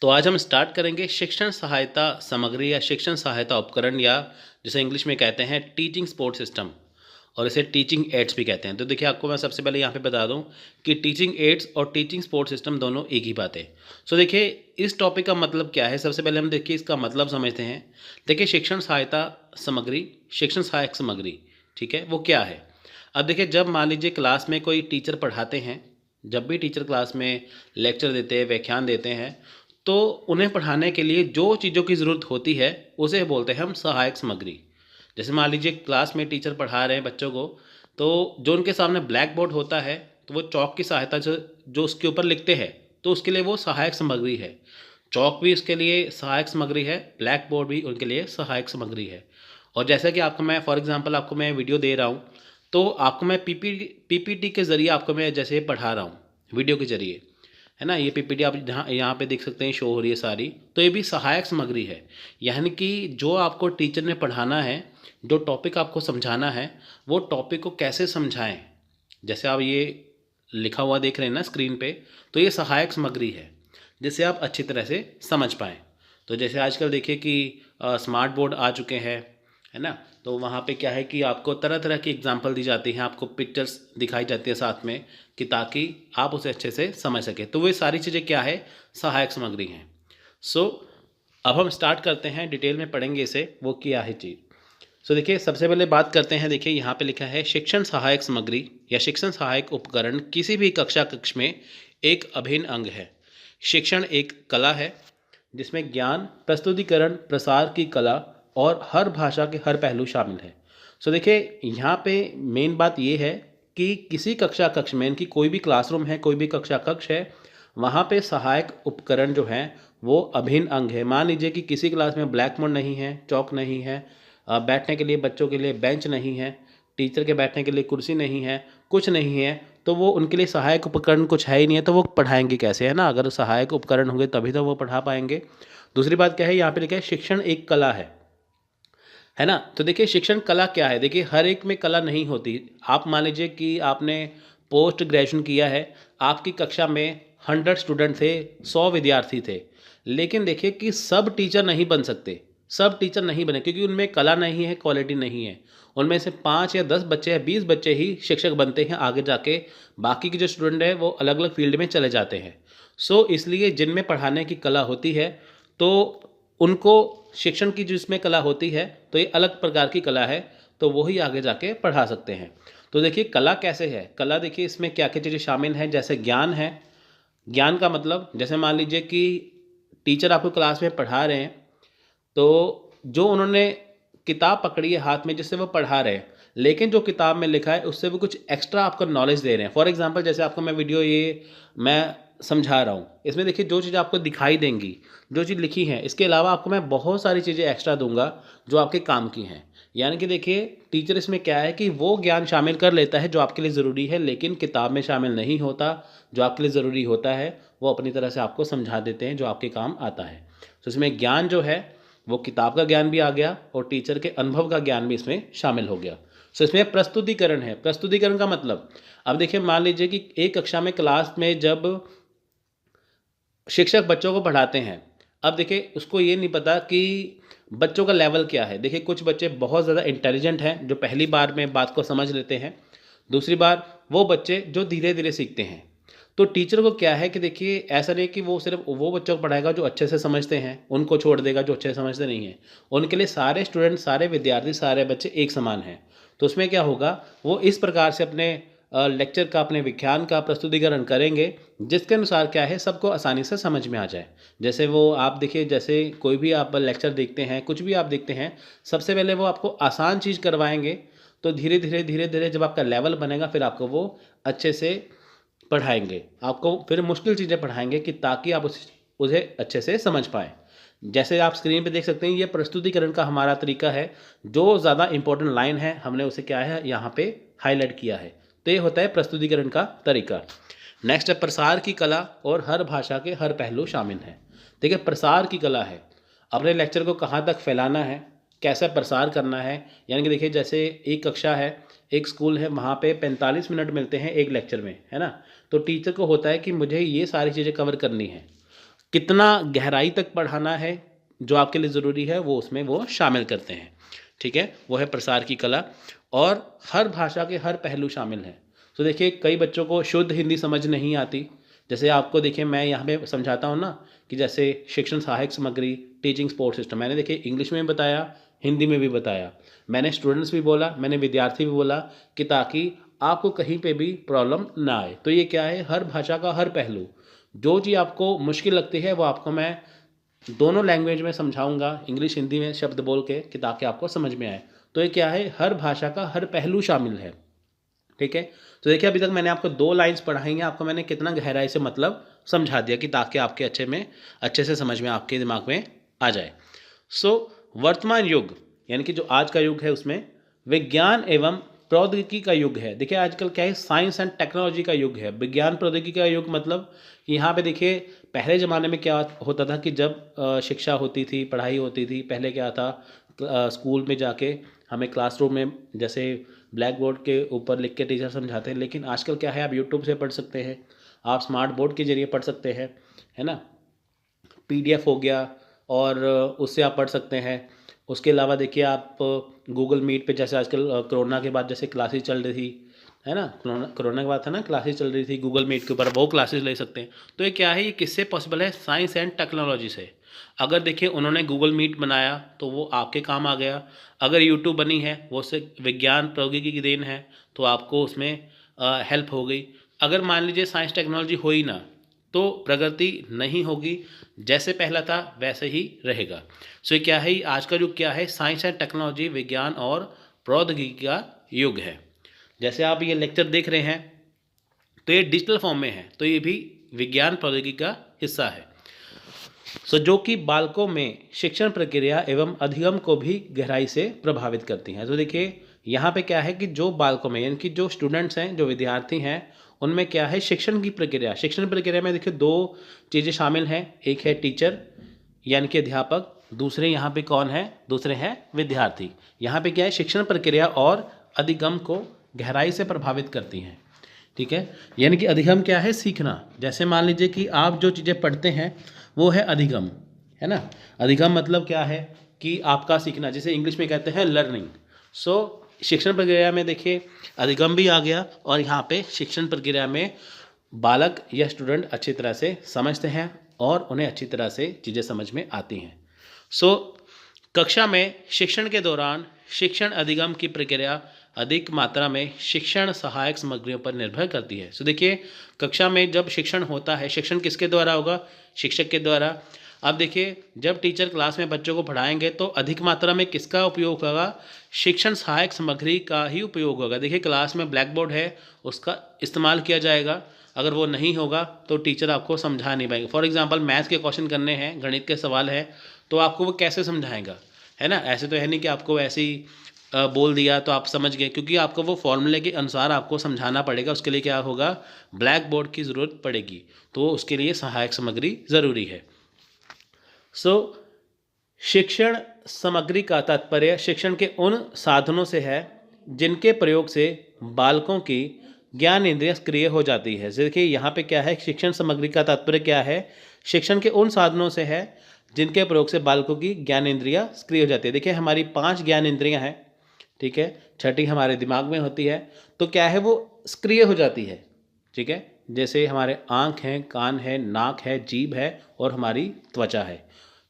तो आज हम स्टार्ट करेंगे शिक्षण सहायता सामग्री या शिक्षण सहायता उपकरण या जिसे इंग्लिश में कहते हैं टीचिंग सपोर्ट सिस्टम और इसे टीचिंग एड्स भी कहते हैं। तो देखिए आपको मैं सबसे पहले यहाँ पे बता दूँ कि टीचिंग एड्स और टीचिंग सपोर्ट सिस्टम दोनों एक ही बात है। सो देखिए इस टॉपिक का मतलब क्या है, सबसे पहले हम देखिए इसका मतलब समझते हैं। देखिए शिक्षण सहायता सामग्री, शिक्षण सहायक सामग्री, ठीक है, वो क्या है। अब देखिए जब मान लीजिए क्लास में कोई टीचर पढ़ाते हैं, जब भी टीचर क्लास में लेक्चर देते हैं, व्याख्यान देते हैं, तो उन्हें पढ़ाने के लिए जो चीज़ों की ज़रूरत होती है उसे बोलते हैं हम सहायक सामग्री। जैसे मान लीजिए क्लास में टीचर पढ़ा रहे हैं बच्चों को, तो जो उनके सामने ब्लैक बोर्ड होता है तो वो चौक की सहायता से जो उसके ऊपर लिखते हैं तो उसके लिए वो सहायक सामग्री है। चौक भी उसके लिए सहायक सामग्री है, ब्लैक बोर्ड भी उनके लिए सहायक सामग्री है। और जैसा कि आपको मैं फॉर एग्जांपल आपको मैं वीडियो दे रहा हूँ, तो आपको मैं पीपीटी के ज़रिए आपको मैं जैसे पढ़ा रहा हूँ वीडियो के ज़रिए, है ना। ये पीपीटी आप यहाँ पे देख सकते हैं, शो हो रही है सारी, तो ये भी सहायक सामग्री है। यानी कि जो आपको टीचर ने पढ़ाना है, जो टॉपिक आपको समझाना है, वो टॉपिक को कैसे समझाएं। जैसे आप ये लिखा हुआ देख रहे हैं ना स्क्रीन पे, तो ये सहायक सामग्री है जिससे आप अच्छी तरह से समझ पाएँ। तो जैसे आजकल देखिए कि स्मार्ट बोर्ड आ चुके हैं, है ना। तो वहाँ पे क्या है कि आपको तरह तरह की एग्जांपल दी जाती हैं, आपको पिक्चर्स दिखाई जाती है साथ में, कि ताकि आप उसे अच्छे से समझ सकें। तो वो सारी चीज़ें क्या है, सहायक सामग्री हैं। सो अब हम स्टार्ट करते हैं, डिटेल में पढ़ेंगे इसे, वो क्या है चीज़। सो देखिए सबसे पहले बात करते हैं। देखिए यहाँ पे लिखा है शिक्षण सहायक सामग्री या शिक्षण सहायक उपकरण किसी भी कक्ष में एक अभिन्न अंग है। शिक्षण एक कला है जिसमें ज्ञान, प्रस्तुतिकरण, प्रसार की कला और हर भाषा के हर पहलू शामिल है। सो देखिए यहाँ पे मेन बात ये है कि किसी कक्ष में, इनकी कोई भी क्लासरूम है, कोई भी कक्षा कक्ष है, वहाँ पे सहायक उपकरण जो हैं वो अभिन्न अंग है। मान लीजिए कि किसी क्लास में ब्लैक बोर्ड नहीं है, चौक नहीं है, बैठने के लिए बच्चों के लिए बेंच नहीं है, टीचर के बैठने के लिए कुर्सी नहीं है, कुछ नहीं है, तो वो उनके लिए सहायक उपकरण कुछ है ही नहीं है, तो वो पढ़ाएंगे कैसे, है ना। अगर सहायक उपकरण होंगे तभी तो वो पढ़ा पाएंगे। दूसरी बात क्या है, यहाँ पे लिखा है शिक्षण एक कला है ना। तो देखिए शिक्षण कला क्या है, देखिए हर एक में कला नहीं होती। आप मान लीजिए कि आपने पोस्ट ग्रेजुएशन किया है, आपकी कक्षा में 100 स्टूडेंट थे, 100 विद्यार्थी थे, लेकिन देखिए कि सब टीचर नहीं बन सकते, सब टीचर नहीं बने, क्योंकि उनमें कला नहीं है, क्वालिटी नहीं है। उनमें से 5 या 10 बच्चे या 20 बच्चे ही शिक्षक बनते हैं आगे जाके, बाकी के जो स्टूडेंट हैं वो अलग अलग फील्ड में चले जाते हैं। सो इसलिए जिनमें पढ़ाने की कला होती है, तो उनको शिक्षण की जिसमें कला होती है, तो ये अलग प्रकार की कला है, तो वही आगे जाके पढ़ा सकते हैं। तो देखिए कला कैसे है, कला देखिए इसमें क्या क्या चीज़ें शामिल हैं। जैसे ज्ञान है, ज्ञान का मतलब जैसे मान लीजिए कि टीचर आपको क्लास में पढ़ा रहे हैं, तो जो उन्होंने किताब पकड़ी है हाथ में जिससे वो पढ़ा रहे हैं, लेकिन जो किताब में लिखा है उससे वो कुछ एक्स्ट्रा आपको नॉलेज दे रहे हैं। फॉर एग्जांपल जैसे आपको मैं वीडियो ये मैं समझा रहा हूँ, इसमें देखिए जो चीज़ आपको दिखाई देंगी, जो चीज़ लिखी है, इसके अलावा आपको मैं बहुत सारी चीज़ें एक्स्ट्रा दूंगा जो आपके काम की हैं। यानी कि देखिए टीचर इसमें क्या है कि वो ज्ञान शामिल कर लेता है जो आपके लिए ज़रूरी है, लेकिन किताब में शामिल नहीं होता। जो आपके लिए ज़रूरी होता है वो अपनी तरह से आपको समझा देते हैं जो आपके काम आता है। तो इसमें ज्ञान जो है वो किताब का ज्ञान भी आ गया और टीचर के अनुभव का ज्ञान भी इसमें शामिल हो गया। सो इसमें प्रस्तुतिकरण है। प्रस्तुतिकरण का मतलब, अब देखिए मान लीजिए कि एक कक्षा में क्लास में जब शिक्षक बच्चों को पढ़ाते हैं, अब देखिए उसको ये नहीं पता कि बच्चों का लेवल क्या है। देखिए कुछ बच्चे बहुत ज़्यादा इंटेलिजेंट हैं जो पहली बार में बात को समझ लेते हैं, दूसरी बार वो बच्चे जो धीरे धीरे सीखते हैं। तो टीचर को क्या है कि देखिए ऐसा नहीं कि वो सिर्फ वो बच्चों को पढ़ाएगा जो अच्छे से समझते हैं, उनको छोड़ देगा जो अच्छे से समझते नहीं हैं। उनके लिए सारे स्टूडेंट, सारे विद्यार्थी, सारे बच्चे एक समान हैं। तो उसमें क्या होगा, वो इस प्रकार से अपने लेक्चर का, अपने व्याख्यान का प्रस्तुतिकरण करेंगे जिसके अनुसार क्या है सबको आसानी से समझ में आ जाए। जैसे वो आप देखिए, जैसे कोई भी आप लेक्चर देखते हैं, कुछ भी आप देखते हैं, सबसे पहले वो आपको आसान चीज़ करवाएंगे, तो धीरे धीरे जब आपका लेवल बनेगा फिर आपको वो अच्छे से पढ़ाएंगे, आपको फिर मुश्किल चीज़ें पढ़ाएंगे कि ताकि आप उसे अच्छे से समझ पाएँ। जैसे आप स्क्रीन पे देख सकते हैं, ये प्रस्तुतिकरण का हमारा तरीका है। जो ज़्यादा इंपॉर्टेंट लाइन है हमने उसे क्या है यहाँ पे हाईलाइट किया है। तो ये होता है प्रस्तुतिकरण का तरीका। नेक्स्ट है प्रसार की कला और हर भाषा के हर पहलू शामिल हैं। देखिए प्रसार की कला है, अपने लेक्चर को कहाँ तक फैलाना है, कैसा प्रसार करना है। यानी कि देखिए जैसे एक कक्षा है, एक स्कूल है, वहाँ पे 45 मिनट मिलते हैं एक लेक्चर में, है ना। तो टीचर को होता है कि मुझे ये सारी चीज़ें कवर करनी है, कितना गहराई तक पढ़ाना है जो आपके लिए ज़रूरी है वो उसमें वो शामिल करते हैं। ठीक है, वो है प्रसार की कला, और हर भाषा के हर पहलू शामिल हैं। तो देखिए कई बच्चों को शुद्ध हिंदी समझ नहीं आती, जैसे आपको देखिए मैं यहाँ पे समझाता हूँ ना कि जैसे शिक्षण सहायक सामग्री, टीचिंग सपोर्ट सिस्टम, मैंने देखिए इंग्लिश में बताया, हिंदी में भी बताया, मैंने स्टूडेंट्स भी बोला, मैंने विद्यार्थी भी बोला, कि ताकि आपको कहीं पे भी प्रॉब्लम ना आए। तो ये क्या है, हर भाषा का हर पहलू, जो चीज़ आपको मुश्किल लगती है वो आपको मैं दोनों लैंग्वेज में समझाऊंगा, इंग्लिश हिंदी में शब्द बोल के, कि ताकि आपको समझ में आए। तो ये क्या है, हर भाषा का हर पहलू शामिल है। ठीक है, तो देखिए अभी तक मैंने आपको 2 लाइन्स पढ़ाई हैं, आपको मैंने कितना गहराई से मतलब समझा दिया, कि ताकि आपके अच्छे से समझ में आपके दिमाग में आ जाए। सो वर्तमान युग यानी कि जो आज का युग है उसमें विज्ञान एवं प्रौद्योगिकी का युग है। देखिए आजकल क्या है, साइंस एंड टेक्नोलॉजी का युग है, विज्ञान प्रौद्योगिकी का युग। मतलब कि यहाँ पे देखिए पहले ज़माने में क्या होता था कि जब शिक्षा होती थी, पढ़ाई होती थी, पहले क्या था, स्कूल में जाके हमें क्लासरूम में जैसे ब्लैक बोर्ड के ऊपर लिख के टीचर समझाते हैं, लेकिन आजकल क्या है, आप यूट्यूब से पढ़ सकते हैं, आप स्मार्ट बोर्ड के जरिए पढ़ सकते हैं, है ना, पीडीएफ हो गया, और उससे आप पढ़ सकते हैं। उसके अलावा देखिए आप गूगल मीट पे, जैसे आजकल कोरोना के बाद जैसे क्लासेस चल रही थी, है ना, कोरोना के बाद था ना, क्लासेस चल रही थी गूगल मीट के ऊपर, वो क्लासेस ले सकते हैं। तो ये क्या है, ये किससे पॉसिबल है, साइंस एंड टेक्नोलॉजी से। अगर देखिए उन्होंने गूगल मीट बनाया तो वो आपके काम आ गया, अगर यूट्यूब बनी है वो से विज्ञान प्रौद्योगिकी की देन है, तो आपको उसमें हेल्प हो गई। अगर मान लीजिए साइंस टेक्नोलॉजी हो ही ना, तो प्रगति नहीं होगी, जैसे पहला था वैसे ही रहेगा। सो ये क्या है, आज का युग क्या है, साइंस एंड टेक्नोलॉजी, विज्ञान और प्रौद्योगिकी का युग है। जैसे आप ये लेक्चर देख रहे हैं तो ये डिजिटल फॉर्म में है, तो ये भी विज्ञान प्रौद्योगिकी का हिस्सा है। सो जो कि बालकों में शिक्षण प्रक्रिया एवं अधिगम को भी गहराई से प्रभावित करती हैं। तो देखिए यहाँ पे क्या है कि जो बालकों में यानी कि जो स्टूडेंट्स हैं, जो विद्यार्थी हैं, उनमें क्या है, शिक्षण की प्रक्रिया, शिक्षण प्रक्रिया में देखिए 2 चीज़ें शामिल हैं, एक है टीचर यानी कि अध्यापक, दूसरे यहाँ पे कौन है, दूसरे हैं विद्यार्थी। यहाँ पे क्या है, शिक्षण प्रक्रिया और अधिगम को गहराई से प्रभावित करती हैं। ठीक है, यानी कि अधिगम क्या है, सीखना। जैसे मान लीजिए कि आप जो चीज़ें पढ़ते हैं वो है अधिगम, है ना। अधिगम मतलब क्या है कि आपका सीखना, जिसे इंग्लिश में कहते हैं लर्निंग। सो शिक्षण प्रक्रिया में देखिए अधिगम भी आ गया, और यहाँ पे शिक्षण प्रक्रिया में बालक या स्टूडेंट अच्छी तरह से समझते हैं और उन्हें अच्छी तरह से चीज़ें समझ में आती हैं। सो कक्षा में शिक्षण के दौरान शिक्षण अधिगम की प्रक्रिया अधिक मात्रा में शिक्षण सहायक सामग्रियों पर निर्भर करती है। सो देखिए कक्षा में जब शिक्षण होता है, शिक्षण किसके द्वारा होगा, शिक्षक के द्वारा। अब देखिए जब टीचर क्लास में बच्चों को पढ़ाएंगे तो अधिक मात्रा में किसका उपयोग होगा, शिक्षण सहायक सामग्री का ही उपयोग होगा। देखिए क्लास में ब्लैक बोर्ड है, उसका इस्तेमाल किया जाएगा, अगर वो नहीं होगा तो टीचर आपको समझा नहीं पाएंगे। फॉर एग्जांपल मैथ्स के क्वेश्चन करने हैं, गणित के सवाल है, तो आपको वो कैसे समझाएगा, है ना। ऐसे तो है नहीं कि आपको ऐसे ही बोल दिया तो आप समझ गए, क्योंकि आपको वो फॉर्मूले के अनुसार आपको समझाना पड़ेगा। उसके लिए क्या होगा, ब्लैक बोर्ड की ज़रूरत पड़ेगी, तो उसके लिए सहायक सामग्री ज़रूरी है। सो शिक्षण सामग्री का तात्पर्य शिक्षण के उन साधनों से है जिनके प्रयोग से बालकों की ज्ञान इंद्रियां सक्रिय हो जाती है। देखिए यहाँ पे क्या है, शिक्षण सामग्री का तात्पर्य क्या है, शिक्षण के उन साधनों से है जिनके प्रयोग से बालकों की ज्ञान इंद्रियां सक्रिय हो जाती है। देखिए हमारी 5 ज्ञान इंद्रियां हैं, ठीक है, छठी हमारे दिमाग में होती है, तो क्या है वो सक्रिय हो जाती है। ठीक है, जैसे हमारे आँख हैं, कान है, नाक है, जीभ है और हमारी त्वचा है।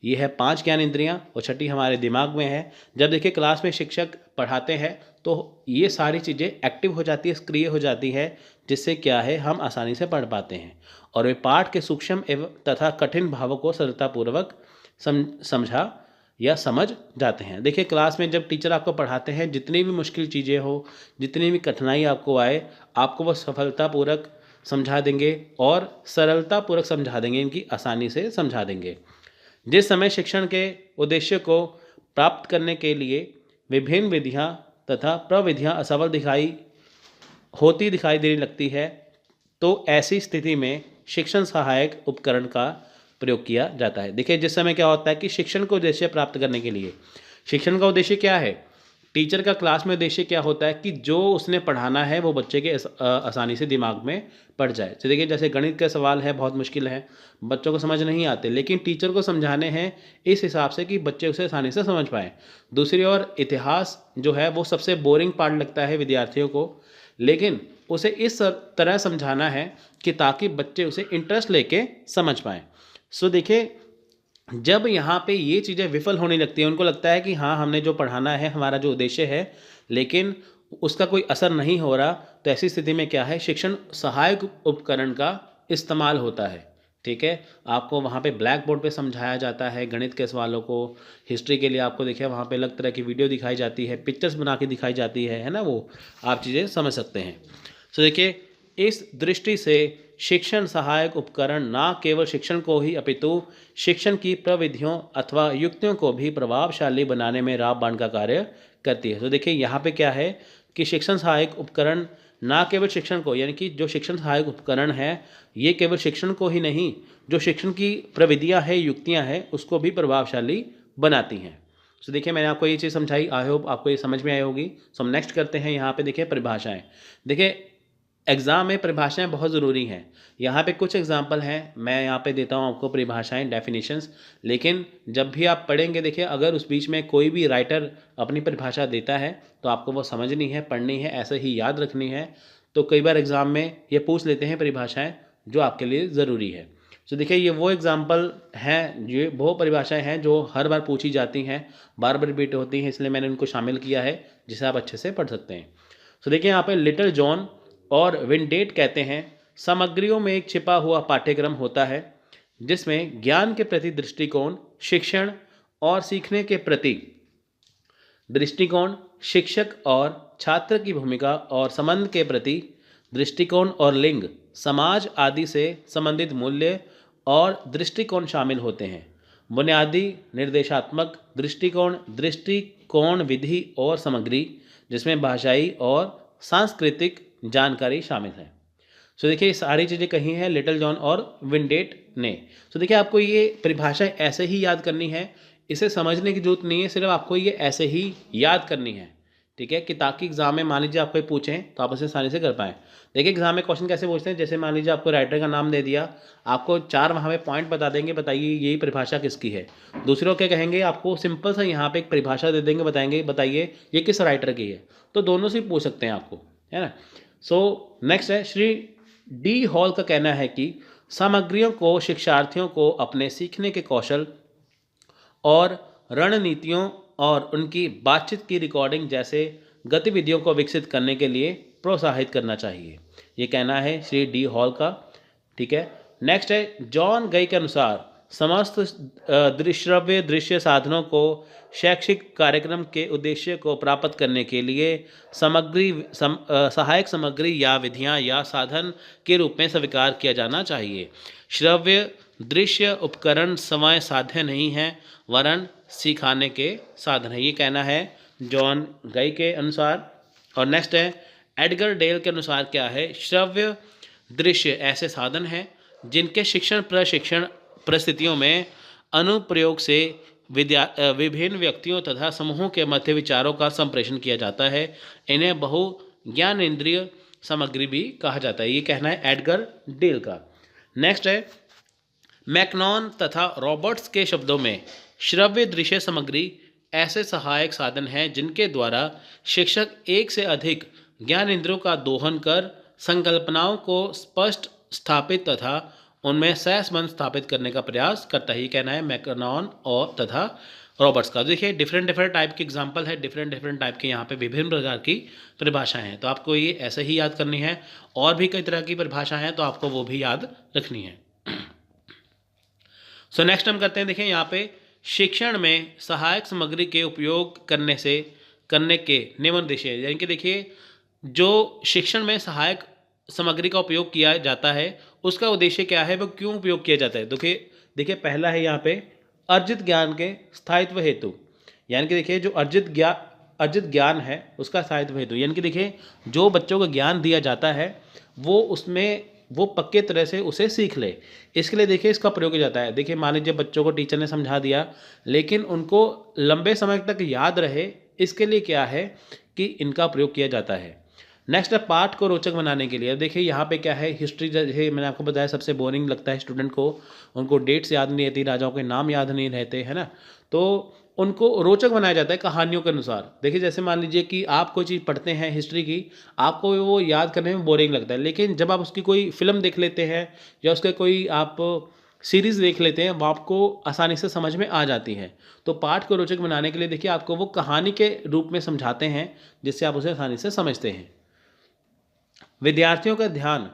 ये है 5 ज्ञान इंद्रियां, और छठी हमारे दिमाग में है। जब देखिए क्लास में शिक्षक पढ़ाते हैं तो ये सारी चीज़ें एक्टिव हो जाती है, सक्रिय हो जाती है, जिससे क्या है हम आसानी से पढ़ पाते हैं और वे पाठ के सूक्ष्म एवं तथा कठिन भावों को सरलतापूर्वक समझा या समझ जाते हैं। देखिए क्लास में जब टीचर आपको पढ़ाते हैं, जितनी भी मुश्किल चीज़ें हो, जितनी भी कठिनाई आपको आए, आपको वो सफलतापूर्वक समझा देंगे और सरलतापूर्वक समझा देंगे, इनकी आसानी से समझा देंगे। जिस समय शिक्षण के उद्देश्य को प्राप्त करने के लिए विभिन्न विधियां तथा प्रविधियां असफल दिखाई देने लगती है, तो ऐसी स्थिति में शिक्षण सहायक उपकरण का प्रयोग किया जाता है। देखिए जिस समय क्या होता है कि शिक्षण को उद्देश्य प्राप्त करने के लिए, शिक्षण का उद्देश्य क्या है टीचर का क्लास में उद्देश्य क्या होता है कि जो उसने पढ़ाना है वो बच्चे के आसानी से दिमाग में पड़ जाए। तो देखिए जैसे गणित का सवाल है, बहुत मुश्किल है, बच्चों को समझ नहीं आते, लेकिन टीचर को समझाने हैं इस हिसाब से कि बच्चे उसे आसानी से समझ पाएँ। दूसरी ओर इतिहास जो है वो सबसे बोरिंग पार्ट लगता है विद्यार्थियों को, लेकिन उसे इस तरह समझाना है कि ताकि बच्चे उसे इंटरेस्ट लेके समझ पाएँ। सो देखिए जब यहाँ पे ये चीज़ें विफल होने लगती हैं, उनको लगता है कि हाँ हमने जो पढ़ाना है, हमारा जो उद्देश्य है, लेकिन उसका कोई असर नहीं हो रहा, तो ऐसी स्थिति में क्या है, शिक्षण सहायक उपकरण का इस्तेमाल होता है। ठीक है, आपको वहाँ पे ब्लैक बोर्ड पे समझाया जाता है गणित के सवालों को। हिस्ट्री के लिए आपको देखिए वहाँ पे अलग तरह की वीडियो दिखाई जाती है, पिक्चर्स बना के दिखाई जाती है ना, वो आप चीज़ें समझ सकते हैं। तो देखिए इस दृष्टि से शिक्षण सहायक उपकरण न केवल शिक्षण को ही अपितु शिक्षण की प्रविधियों अथवा युक्तियों को भी प्रभावशाली बनाने में रामबाण का कार्य करती है। तो देखिए यहाँ पे क्या है कि शिक्षण सहायक उपकरण ना केवल शिक्षण को, यानी कि जो शिक्षण सहायक उपकरण है ये केवल शिक्षण को ही नहीं, जो शिक्षण की प्रविधियाँ हैं, युक्तियाँ हैं, उसको भी प्रभावशाली बनाती हैं। तो देखिए मैंने आपको ये चीज़ समझाई, आई होप आपको ये समझ में आई होगी। सो हम नेक्स्ट करते हैं, यहाँ पे देखिए परिभाषाएं। देखिए एग्ज़ाम में परिभाषाएं बहुत ज़रूरी हैं। यहाँ पे कुछ एग्जांपल हैं, मैं यहाँ पे देता हूँ आपको परिभाषाएं, डेफिनेशंस। लेकिन जब भी आप पढ़ेंगे देखिए अगर उस बीच में कोई भी राइटर अपनी परिभाषा देता है तो आपको वो समझनी है, पढ़नी है, ऐसे ही याद रखनी है। तो कई बार एग्ज़ाम में ये पूछ लेते हैं परिभाषाएँ जो आपके लिए ज़रूरी है। तो देखिए ये वो एग्जाम्पल हैं, ये वो परिभाषाएँ हैं जो हर बार पूछी जाती हैं, बार बार रिपीट होती हैं, इसलिए मैंने उनको शामिल किया है जिसे आप अच्छे से पढ़ सकते हैं। तो देखिए यहाँ पे लिटिल जॉन और विंडेट कहते हैं सामग्रियों में एक छिपा हुआ पाठ्यक्रम होता है जिसमें ज्ञान के प्रति दृष्टिकोण, शिक्षण और सीखने के प्रति दृष्टिकोण, शिक्षक और छात्र की भूमिका और संबंध के प्रति दृष्टिकोण और लिंग, समाज आदि से संबंधित मूल्य और दृष्टिकोण शामिल होते हैं। बुनियादी निर्देशात्मक दृष्टिकोण, दृष्टिकोण विधि और सामग्री जिसमें भाषाई और सांस्कृतिक जानकारी शामिल है। सो देखिए ये सारी चीज़ें कही हैं लिटिल जॉन और विंडेट ने। सो देखिए आपको ये परिभाषाएं ऐसे ही याद करनी है, इसे समझने की जरूरत नहीं है, सिर्फ आपको ये ऐसे ही याद करनी है। ठीक है, कि ताकि एग्जाम में मान लीजिए आपको पूछें तो आप उसे आसानी से कर पाएँ। देखिए एग्जाम में क्वेश्चन कैसे पूछते हैं, जैसे मान लीजिए आपको राइटर का नाम दे दिया, आपको 4 वहाँ पे पॉइंट बता देंगे, बताइए यही परिभाषा किसकी है। दूसरों क्या कहेंगे, आपको सिंपल सा यहाँ पे एक परिभाषा दे देंगे, बताएंगे बताइए ये किस राइटर की है। तो दोनों से पूछ सकते हैं आपको, है ना। सो नेक्स्ट है, श्री डी हॉल का कहना है कि सामग्रियों को शिक्षार्थियों को अपने सीखने के कौशल और रणनीतियों और उनकी बातचीत की रिकॉर्डिंग जैसे गतिविधियों को विकसित करने के लिए प्रोत्साहित करना चाहिए। ये कहना है श्री डी हॉल का। ठीक है, नेक्स्ट है, जॉन गई के अनुसार समस्त दृश्यव्य दृश्य साधनों को शैक्षिक कार्यक्रम के उद्देश्य को प्राप्त करने के लिए सहायक सामग्री या विधियां या साधन के रूप में स्वीकार किया जाना चाहिए। श्रव्य दृश्य उपकरण समय साध्य नहीं है वरन सिखाने के साधन है। ये कहना है जॉन गई के अनुसार। और नेक्स्ट है, एडगर डेल के अनुसार क्या है, श्रव्य दृश्य ऐसे साधन हैं जिनके शिक्षण प्रशिक्षण परिस्थितियों में अनुप्रयोग से विभिन्न व्यक्तियों तथा समूहों के मध्य विचारों का संप्रेषण किया जाता है। इन्हें बहु ज्ञानेंद्रिय सामग्री भी कहा जाता है। ये कहना है एडगर डेल का। नेक्स्ट है, मैकनॉन तथा रॉबर्ट्स के शब्दों में श्रव्य दृश्य सामग्री ऐसे सहायक साधन हैं जिनके द्वारा शिक्षक एक से अधिक ज्ञानेंद्रियों का दोहन कर संकल्पनाओं को स्पष्ट स्थापित तथा उनमें सहसंबंध स्थापित करने का प्रयास करता है। ये कहना है मैकनॉन और तथा रॉबर्ट्स का। देखिए डिफरेंट टाइप के एग्जाम्पल है, डिफरेंट टाइप के यहाँ पे विभिन्न प्रकार की परिभाषाएं हैं, तो आपको ये ऐसे ही याद करनी है। और भी कई तरह की परिभाषाएं हैं तो आपको वो भी याद रखनी है। सो नेक्स्ट हम करते हैं, देखिए यहाँ पे शिक्षण में सहायक सामग्री के उपयोग करने के निम्नोद्देश्य, यानी कि देखिए जो शिक्षण में सहायक सामग्री का उपयोग किया जाता है उसका उद्देश्य क्या है, वो क्यों उपयोग किया जाता है। देखिए पहला है यहाँ पे अर्जित ज्ञान के स्थायित्व हेतु, यानी कि देखिए जो अर्जित ज्ञान है उसका स्थायित्व हेतु, यानी कि देखिए जो बच्चों को ज्ञान दिया जाता है वो पक्के तरह से उसे सीख ले, इसके लिए देखिए इसका प्रयोग किया जाता है। देखिए मान लीजिए बच्चों को टीचर ने समझा दिया लेकिन उनको लंबे समय तक याद रहे इसके लिए क्या है कि इनका प्रयोग किया जाता है। नेक्स्ट है पाठ को रोचक बनाने के लिए। अब देखिए यहाँ पे क्या है, हिस्ट्री जैसे मैंने आपको बताया सबसे बोरिंग लगता है स्टूडेंट को, उनको डेट्स याद नहीं रहती, राजाओं के नाम याद नहीं रहते, है ना। तो उनको रोचक बनाया जाता है कहानियों के अनुसार। देखिए जैसे मान लीजिए कि आप कोई चीज़ पढ़ते हैं हिस्ट्री की, आपको वो याद करने में बोरिंग लगता है, लेकिन जब आप उसकी कोई फिल्म देख लेते हैं या उसके कोई आप सीरीज़ देख लेते हैं, वो आपको आसानी से समझ में आ जाती है। तो पाठ को रोचक बनाने के लिए देखिए आपको वो कहानी के रूप में समझाते हैं, जिससे आप उसे आसानी से समझते हैं। विद्यार्थियों का ध्यान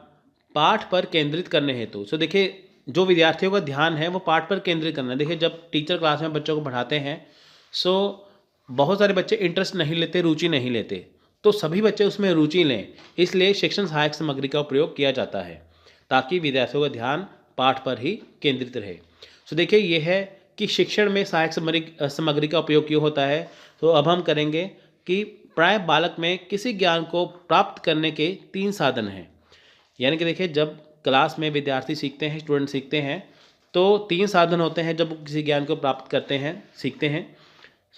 पाठ पर केंद्रित करने हेतु, सो देखिए जो विद्यार्थियों का ध्यान है वो पाठ पर केंद्रित करना है। देखिए जब टीचर क्लास में बच्चों को पढ़ाते हैं, सो बहुत सारे बच्चे इंटरेस्ट नहीं लेते, रुचि नहीं लेते, तो सभी बच्चे उसमें रुचि लें, इसलिए शिक्षण सहायक सामग्री का उपयोग किया जाता है ताकि विद्यार्थियों का ध्यान पाठ पर ही केंद्रित रहे। सो देखिए ये है कि शिक्षण में सहायक सामग्री का उपयोग क्यों होता है। तो अब हम करेंगे कि प्राय बालक में किसी ज्ञान को प्राप्त करने के 3 साधन हैं। यानी कि देखिए जब क्लास में विद्यार्थी सीखते हैं, स्टूडेंट सीखते हैं, तो 3 साधन होते हैं जब वो किसी ज्ञान को प्राप्त करते हैं, सीखते हैं।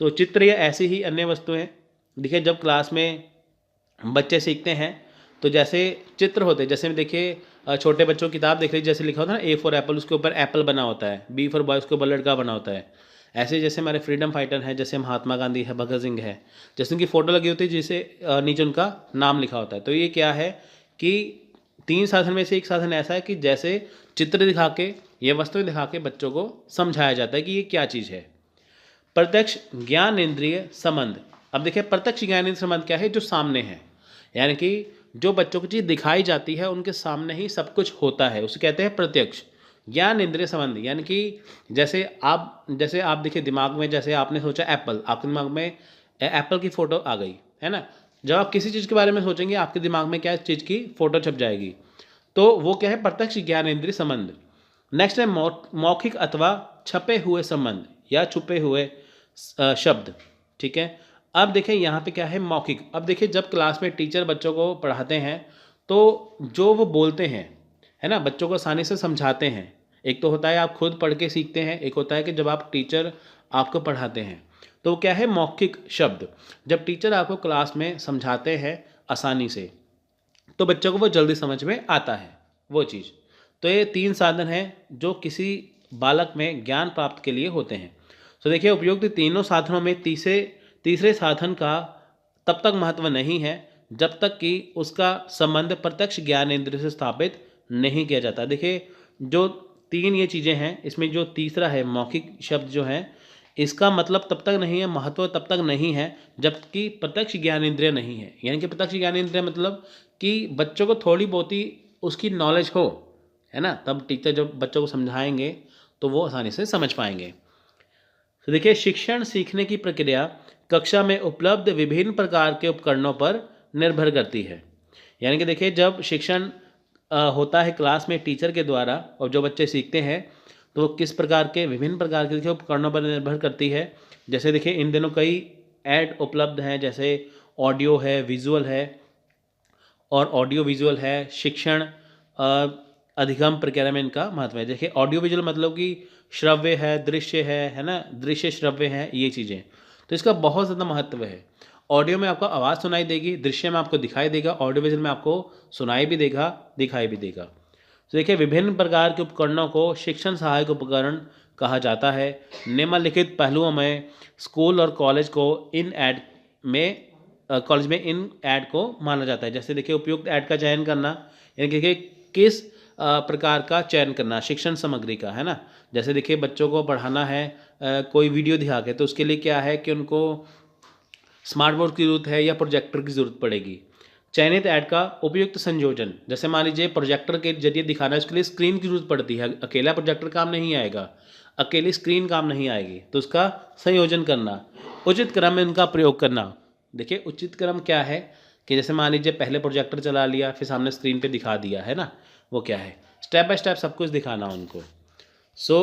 सो चित्र या ऐसी ही अन्य वस्तुएं। देखिए जब क्लास में बच्चे सीखते हैं तो जैसे चित्र होते हैं, जैसे देखिए छोटे बच्चों की किताब देख लीजिए, जैसे लिखा होता है ना ए फॉर एप्पल, उसके ऊपर एप्पल बना होता है, बी फॉर बॉय उसके ऊपर लड़का बना होता है। ऐसे जैसे हमारे फ्रीडम फाइटर हैं, जैसे महात्मा गांधी है, भगत सिंह है, जैसे उनकी फ़ोटो लगी होती है जिसे नीचे उनका नाम लिखा होता है। तो ये क्या है कि 3 साधन में से एक साधन ऐसा है कि जैसे चित्र दिखा के, ये वस्तुएं दिखा के बच्चों को समझाया जाता है कि ये क्या चीज़ है। प्रत्यक्ष ज्ञान इंद्रिय संबंध। अब देखिए प्रत्यक्ष ज्ञान इंद्रिय संबंध क्या है, जो सामने है, यानी कि जो बच्चों को चीज़ दिखाई जाती है उनके सामने ही सब कुछ होता है, उसे कहते हैं प्रत्यक्ष ज्ञान इंद्रिय संबंध। यानी कि जैसे आप देखिए दिमाग में, जैसे आपने सोचा एप्पल, आपके दिमाग में एप्पल की फ़ोटो आ गई, है ना। जब आप किसी चीज़ के बारे में सोचेंगे आपके दिमाग में क्या चीज़ की फ़ोटो छप जाएगी, तो वो क्या है, प्रत्यक्ष ज्ञान इंद्रिय संबंध। नेक्स्ट है मौखिक अथवा छपे हुए संबंध या छुपे हुए शब्द, ठीक है। अब देखिए यहाँ पे क्या है, मौखिक। अब देखिए जब क्लास में टीचर बच्चों को पढ़ाते हैं तो जो वो बोलते हैं, है ना, बच्चों को आसानी से समझाते हैं। एक तो होता है आप खुद पढ़ के सीखते हैं, एक होता है कि जब आप टीचर आपको पढ़ाते हैं, तो वो क्या है, मौखिक शब्द। जब टीचर आपको क्लास में समझाते हैं आसानी से, तो बच्चों को वो जल्दी समझ में आता है वो चीज़। तो ये 3 साधन हैं जो किसी बालक में ज्ञान प्राप्त के लिए होते हैं। तो देखिए उपयुक्त तीनों साधनों में तीसरे साधन का तब तक महत्व नहीं है जब तक कि उसका संबंध प्रत्यक्ष ज्ञान इंद्रिय से स्थापित नहीं किया जाता। देखिए जो 3 ये चीज़ें हैं, इसमें जो तीसरा है मौखिक शब्द जो है, इसका मतलब तब तक नहीं है, महत्व तब तक नहीं है जबकि प्रत्यक्ष ज्ञान इंद्रिय नहीं है। यानी कि प्रत्यक्ष ज्ञान इंद्रिय मतलब कि बच्चों को थोड़ी बहुत ही उसकी नॉलेज हो, है ना, तब टीचर जब बच्चों को समझाएंगे तो वो आसानी से समझ पाएंगे। तो देखिए शिक्षण सीखने की प्रक्रिया कक्षा में उपलब्ध विभिन्न प्रकार के उपकरणों पर निर्भर करती है। यानी कि देखिए जब शिक्षण होता है क्लास में टीचर के द्वारा और जो बच्चे सीखते हैं, तो किस प्रकार के, विभिन्न प्रकार के देखिए उपकरणों पर निर्भर करती है। जैसे देखिए इन दिनों कई ऐड उपलब्ध हैं, जैसे ऑडियो है, विजुअल है, और ऑडियो विजुअल है, शिक्षण अधिगम प्रक्रिया में इनका महत्व है। देखिए ऑडियो विजुअल मतलब कि श्रव्य है, दृश्य है ना, दृश्य श्रव्य है, ये चीज़ें, तो इसका बहुत ज़्यादा महत्व है। ऑडियो में आपको आवाज़ सुनाई देगी, दृश्य में आपको दिखाई देगा, ऑडियो विजुअल में आपको सुनाई भी देगा, दिखाई भी देगा। तो देखिए विभिन्न प्रकार के उपकरणों को शिक्षण सहायक उपकरण कहा जाता है। निम्नलिखित पहलुओं में स्कूल और कॉलेज में इन ऐड को माना जाता है। जैसे देखिए उपयुक्त ऐड का चयन करना, यानी कि देखिए किस प्रकार का चयन करना शिक्षण सामग्री का, है ना। जैसे देखिए बच्चों को पढ़ाना है कोई वीडियो दिखा के, तो उसके लिए क्या है कि उनको स्मार्ट बोर्ड की ज़रूरत है या प्रोजेक्टर की ज़रूरत पड़ेगी। चयनित ऐड का उपयुक्त संयोजन, जैसे मान लीजिए प्रोजेक्टर के जरिए दिखाना है, उसके लिए स्क्रीन की ज़रूरत पड़ती है, अकेला प्रोजेक्टर काम नहीं आएगा, अकेली स्क्रीन काम नहीं आएगी, तो उसका संयोजन करना। उचित क्रम में उनका प्रयोग करना। देखिए उचित क्रम क्या है कि जैसे मान लीजिए पहले प्रोजेक्टर चला लिया, फिर सामने स्क्रीन पे दिखा दिया, है ना, वो क्या है, स्टेप बाय स्टेप सब कुछ दिखाना उनको। सो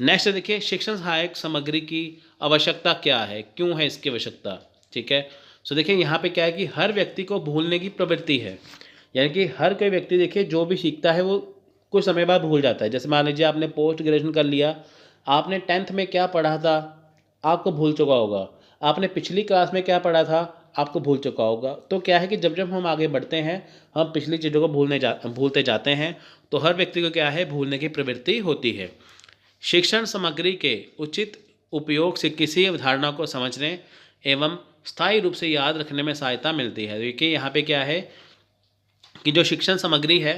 नेक्स्ट देखिए शिक्षण सहायक सामग्री की आवश्यकता क्या है, क्यों है इसकी आवश्यकता, ठीक है। सो देखिए यहाँ पे क्या है कि हर व्यक्ति को भूलने की प्रवृत्ति है, यानी कि हर कोई व्यक्ति देखिए जो भी सीखता है वो कुछ समय बाद भूल जाता है। जैसे मान लीजिए आपने पोस्ट ग्रेजुएशन कर लिया, आपने 10th में क्या पढ़ा था आपको भूल चुका होगा। आपने पिछली क्लास में क्या पढ़ा था आपको भूल चुका होगा। तो क्या है कि जब जब हम आगे बढ़ते हैं हम पिछली चीज़ों को भूलते जाते हैं, तो हर व्यक्ति को क्या है भूलने की प्रवृत्ति होती है। शिक्षण सामग्री के उचित उपयोग से किसी अवधारणा को समझने एवं स्थायी रूप से याद रखने में सहायता मिलती है। देखिए यहाँ पे क्या है कि जो शिक्षण सामग्री है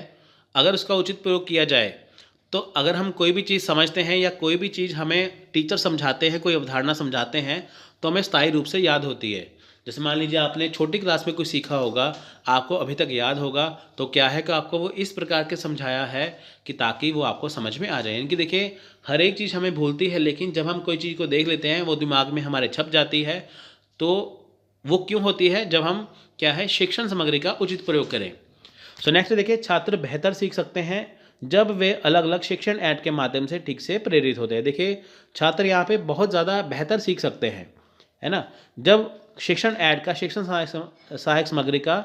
अगर उसका उचित प्रयोग किया जाए, तो अगर हम कोई भी चीज़ समझते हैं या कोई भी चीज़ हमें टीचर समझाते हैं, कोई अवधारणा समझाते हैं, तो हमें स्थायी रूप से याद होती है। जैसे मान लीजिए आपने छोटी क्लास में कुछ सीखा होगा, आपको अभी तक याद होगा, तो क्या है कि आपको वो इस प्रकार के समझाया है कि ताकि वो आपको समझ में आ जाए। यानी कि देखिए हर एक चीज़ हमें भूलती है, लेकिन जब हम कोई चीज़ को देख लेते हैं वो दिमाग में हमारे छप जाती है। तो वो क्यों होती है? जब हम क्या है शिक्षण सामग्री का उचित प्रयोग करें। सो नेक्स्ट देखिए, छात्र बेहतर सीख सकते हैं जब वे अलग अलग शिक्षण ऐड के माध्यम से ठीक से प्रेरित होते हैं। देखिए छात्र यहाँ पे बहुत ज़्यादा बेहतर सीख सकते हैं, है ना, जब शिक्षण ऐड का, शिक्षण सहायक सामग्री का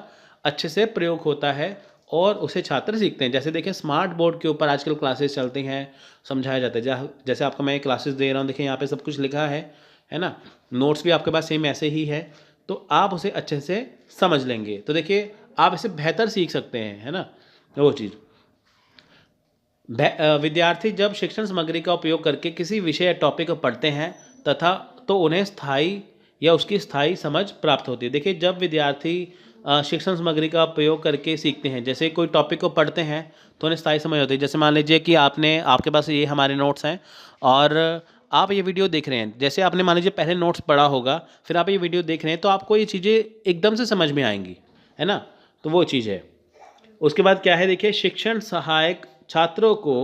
अच्छे से प्रयोग होता है और उसे छात्र सीखते हैं। जैसे देखिए स्मार्ट बोर्ड के ऊपर आजकल क्लासेस चलती हैं, समझाया जाता है। जैसे आपको मैं क्लासेस दे रहा हूँ, देखिए यहाँ पे सब कुछ लिखा है ना, नोट्स भी आपके पास सेम ऐसे ही है, तो आप उसे अच्छे से समझ लेंगे। तो देखिए आप इसे बेहतर सीख सकते हैं, है ना, वो चीज़। विद्यार्थी जब शिक्षण सामग्री का उपयोग करके किसी विषय या टॉपिक को पढ़ते हैं तथा तो उन्हें स्थायी या उसकी स्थायी समझ प्राप्त होती है। देखिए जब विद्यार्थी शिक्षण सामग्री का उपयोग करके सीखते हैं, जैसे कोई टॉपिक को पढ़ते हैं तो उन्हें स्थायी समझ होती है। जैसे मान लीजिए कि आपके पास ये हमारे नोट्स हैं और आप ये वीडियो देख रहे हैं। जैसे आपने मान लीजिए पहले नोट्स पढ़ा होगा, फिर आप ये वीडियो देख रहे हैं, तो आपको ये चीज़ें एकदम से समझ में आएंगी, है ना, तो वो चीज़ है। उसके बाद क्या है, देखिए शिक्षण सहायक छात्रों को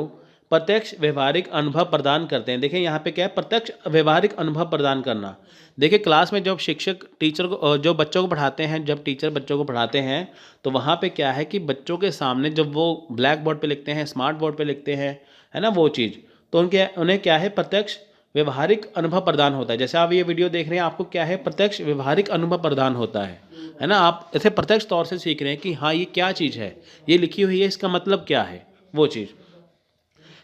प्रत्यक्ष व्यवहारिक अनुभव प्रदान करते हैं। देखिए यहाँ पे क्या है, प्रत्यक्ष व्यवहारिक अनुभव प्रदान करना। देखिए क्लास में जब शिक्षक टीचर को जो बच्चों को पढ़ाते हैं, जब टीचर बच्चों को पढ़ाते हैं, तो वहाँ पे क्या है कि बच्चों के सामने जब वो ब्लैक बोर्ड पे लिखते हैं, स्मार्ट बोर्ड पे लिखते हैं, है ना, वो चीज़, तो उन्हें क्या है प्रत्यक्ष व्यवहारिक अनुभव प्रदान होता है। जैसे आप ये वीडियो देख रहे हैं, आपको क्या है प्रत्यक्ष व्यवहारिक अनुभव प्रदान होता है ना, आप इसे प्रत्यक्ष तौर से सीख रहे हैं कि हाँ ये क्या चीज़ है, ये लिखी हुई है, इसका मतलब क्या है, वो चीज़।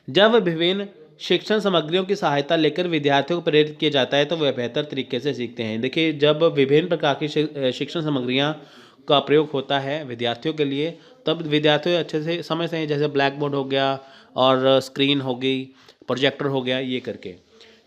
जब विभिन्न शिक्षण सामग्रियों की सहायता लेकर विद्यार्थियों को प्रेरित किया जाता है तो वह बेहतर तरीके से सीखते हैं। देखिए जब विभिन्न प्रकार की शिक्षण सामग्रियाँ का प्रयोग होता है विद्यार्थियों के लिए, तब विद्यार्थी अच्छे से समझते हैं। जैसे ब्लैक बोर्ड हो गया और स्क्रीन हो गई, प्रोजेक्टर हो गया, ये करके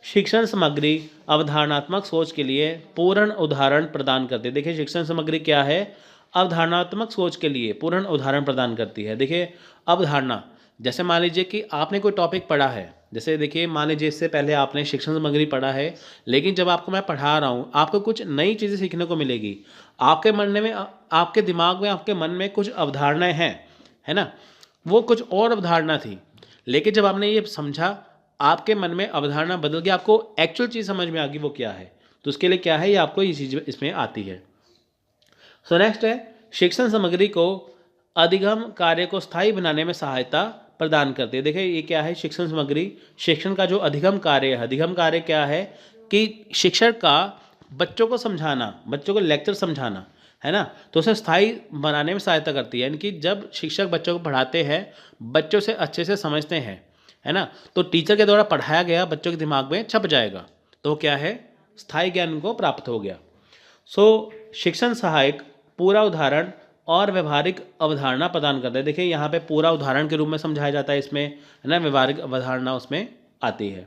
शिक्षण सामग्री अवधारणात्मक सोच के लिए पूर्ण उदाहरण प्रदान करती है। देखिए शिक्षण सामग्री क्या है, अवधारणात्मक सोच के लिए पूर्ण उदाहरण प्रदान करती है। देखिए अवधारणा, जैसे मान लीजिए कि आपने कोई टॉपिक पढ़ा है, जैसे देखिए मान लीजिए इससे पहले आपने शिक्षण सामग्री पढ़ा है, लेकिन जब आपको मैं पढ़ा रहा हूँ आपको कुछ नई चीज़ें सीखने को मिलेगी। आपके मन में, आपके दिमाग में, आपके मन में कुछ अवधारणाएँ हैं, है ना, वो कुछ और अवधारणा थी, लेकिन जब आपने ये समझा, आपके मन में अवधारणा बदल गई, आपको एक्चुअल चीज़ समझ में आ गई वो क्या है, तो उसके लिए क्या है, ये आपको ये चीज़ इसमें आती है। सो नेक्स्ट है, शिक्षण सामग्री को अधिगम कार्य को स्थायी बनाने में सहायता प्रदान करती है। देखिए ये क्या है, शिक्षण सामग्री, शिक्षण का जो अधिगम कार्य है, अधिगम कार्य क्या है कि शिक्षक का बच्चों को समझाना, बच्चों को लेक्चर समझाना, है ना, तो उसे स्थायी बनाने में सहायता करती है। यानी कि जब शिक्षक बच्चों को पढ़ाते हैं, बच्चों से अच्छे से समझते हैं, है ना, तो टीचर के द्वारा पढ़ाया गया बच्चों के दिमाग में छप जाएगा, तो क्या है, स्थायी ज्ञान उनको प्राप्त हो गया। सो शिक्षण सहायक पूरा उदाहरण और व्यवहारिक अवधारणा प्रदान करता है। देखिए यहाँ पे पूरा उदाहरण के रूप में समझाया जाता है इसमें, है ना, व्यवहारिक अवधारणा उसमें आती है।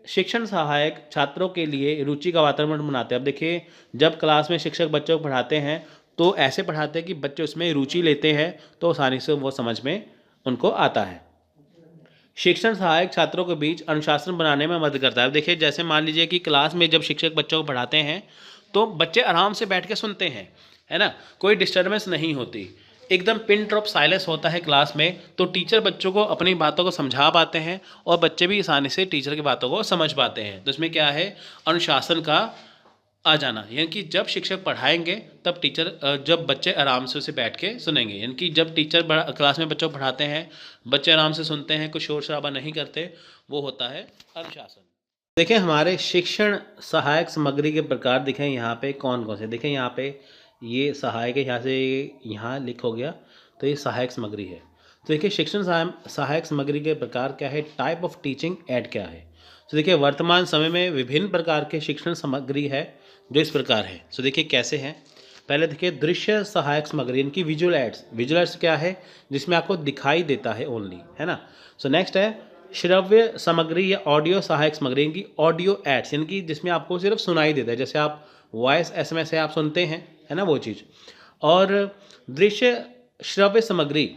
शिक्षण सहायक छात्रों के लिए रुचि का वातावरण बनाते हैं। अब देखिए जब क्लास में शिक्षक बच्चों को पढ़ाते हैं तो ऐसे पढ़ाते हैं कि बच्चे उसमें रुचि लेते हैं, तो आसानी से वो समझ में उनको आता है। शिक्षण सहायक छात्रों के बीच अनुशासन बनाने में मदद करता है। अब देखिए जैसे मान लीजिए कि क्लास में जब शिक्षक बच्चों को पढ़ाते हैं तो बच्चे आराम से बैठ के सुनते हैं, है ना, कोई डिस्टर्बेंस नहीं होती, एकदम पिन ड्रॉप साइलेंस होता है क्लास में, तो टीचर बच्चों को अपनी बातों को समझा पाते हैं और बच्चे भी आसानी से टीचर की बातों को समझ पाते हैं। तो इसमें क्या है, अनुशासन का आ जाना, यानी कि जब शिक्षक पढ़ाएंगे तब जब बच्चे आराम से उसे बैठ के सुनेंगे। यानी कि जब टीचर क्लास में बच्चों को पढ़ाते हैं, बच्चे आराम से सुनते हैं, कुछ शोर शराबा नहीं करते, वो होता है अनुशासन। देखिए हमारे शिक्षण सहायक सामग्री के प्रकार दिखें यहाँ पे कौन कौन से। देखिए यहाँ पे ये सहायक है, यहाँ से यहाँ लिख हो गया, तो ये सहायक सामग्री है। तो देखिए शिक्षण सहायक सामग्री के प्रकार क्या है, टाइप ऑफ टीचिंग एड क्या है। तो देखिए वर्तमान समय में विभिन्न प्रकार के शिक्षण सामग्री है जो इस प्रकार है। सो देखिए कैसे हैं। पहले देखिए दृश्य सहायक सामग्री, इनकी विजुअल एड्स। विजुअल एड्स क्या है, जिसमें आपको दिखाई देता है ओनली, है ना। सो नेक्स्ट है श्रव्य सामग्री या ऑडियो सहायक सामग्री, इनकी ऑडियो एड्स, इनकी जिसमें आपको सिर्फ सुनाई देता है, जैसे आप वॉइस SMS है आप सुनते हैं, है ना, वो चीज़। और दृश्य श्रव्य सामग्री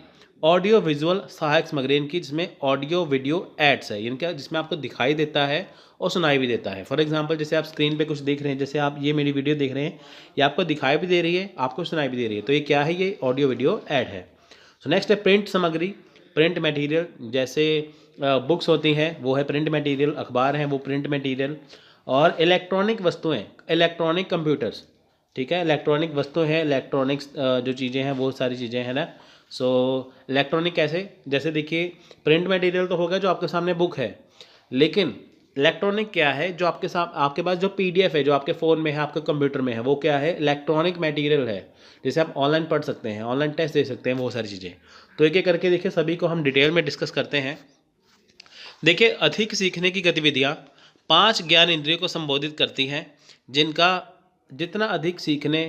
ऑडियो विजुअल सहायक सामग्री, इनकी जिसमें ऑडियो वीडियो एड्स है, इनका जिसमें आपको दिखाई देता है और सुनाई भी देता है। फॉर एग्जांपल जैसे आप स्क्रीन पे कुछ देख रहे हैं, जैसे आप ये मेरी वीडियो देख रहे हैं, ये आपको दिखाई भी दे रही है, आपको सुनाई भी दे रही है, तो ये क्या है, ये ऑडियो वीडियो ऐड है। सो नेक्स्ट है प्रिंट सामग्री, प्रिंट मटेरियल, जैसे बुक्स होती हैं वो है प्रिंट मटेरियल, अखबार हैं वो प्रिंट मटेरियल। और इलेक्ट्रॉनिक वस्तुएँ, इलेक्ट्रॉनिक कंप्यूटर्स, ठीक है, इलेक्ट्रॉनिक वस्तु है, इलेक्ट्रॉनिक्स जो चीज़ें हैं वो सारी चीज़ें हैं ना। सो इलेक्ट्रॉनिक कैसे, जैसे देखिए प्रिंट मटेरियल तो होगा जो आपके सामने बुक है, लेकिन इलेक्ट्रॉनिक क्या है, जो आपके पास जो PDF है, जो आपके फ़ोन में है, आपके कंप्यूटर में है, वो क्या है, इलेक्ट्रॉनिक मटेरियल है, जैसे आप ऑनलाइन पढ़ सकते हैं, ऑनलाइन टेस्ट दे सकते हैं, वो सारी चीज़ें। तो एक एक करके देखिए सभी को हम डिटेल में डिस्कस करते हैं। देखिए अधिक सीखने की गतिविधियाँ 5 ज्ञान इंद्रियों को संबोधित करती हैं, जिनका जितना अधिक सीखने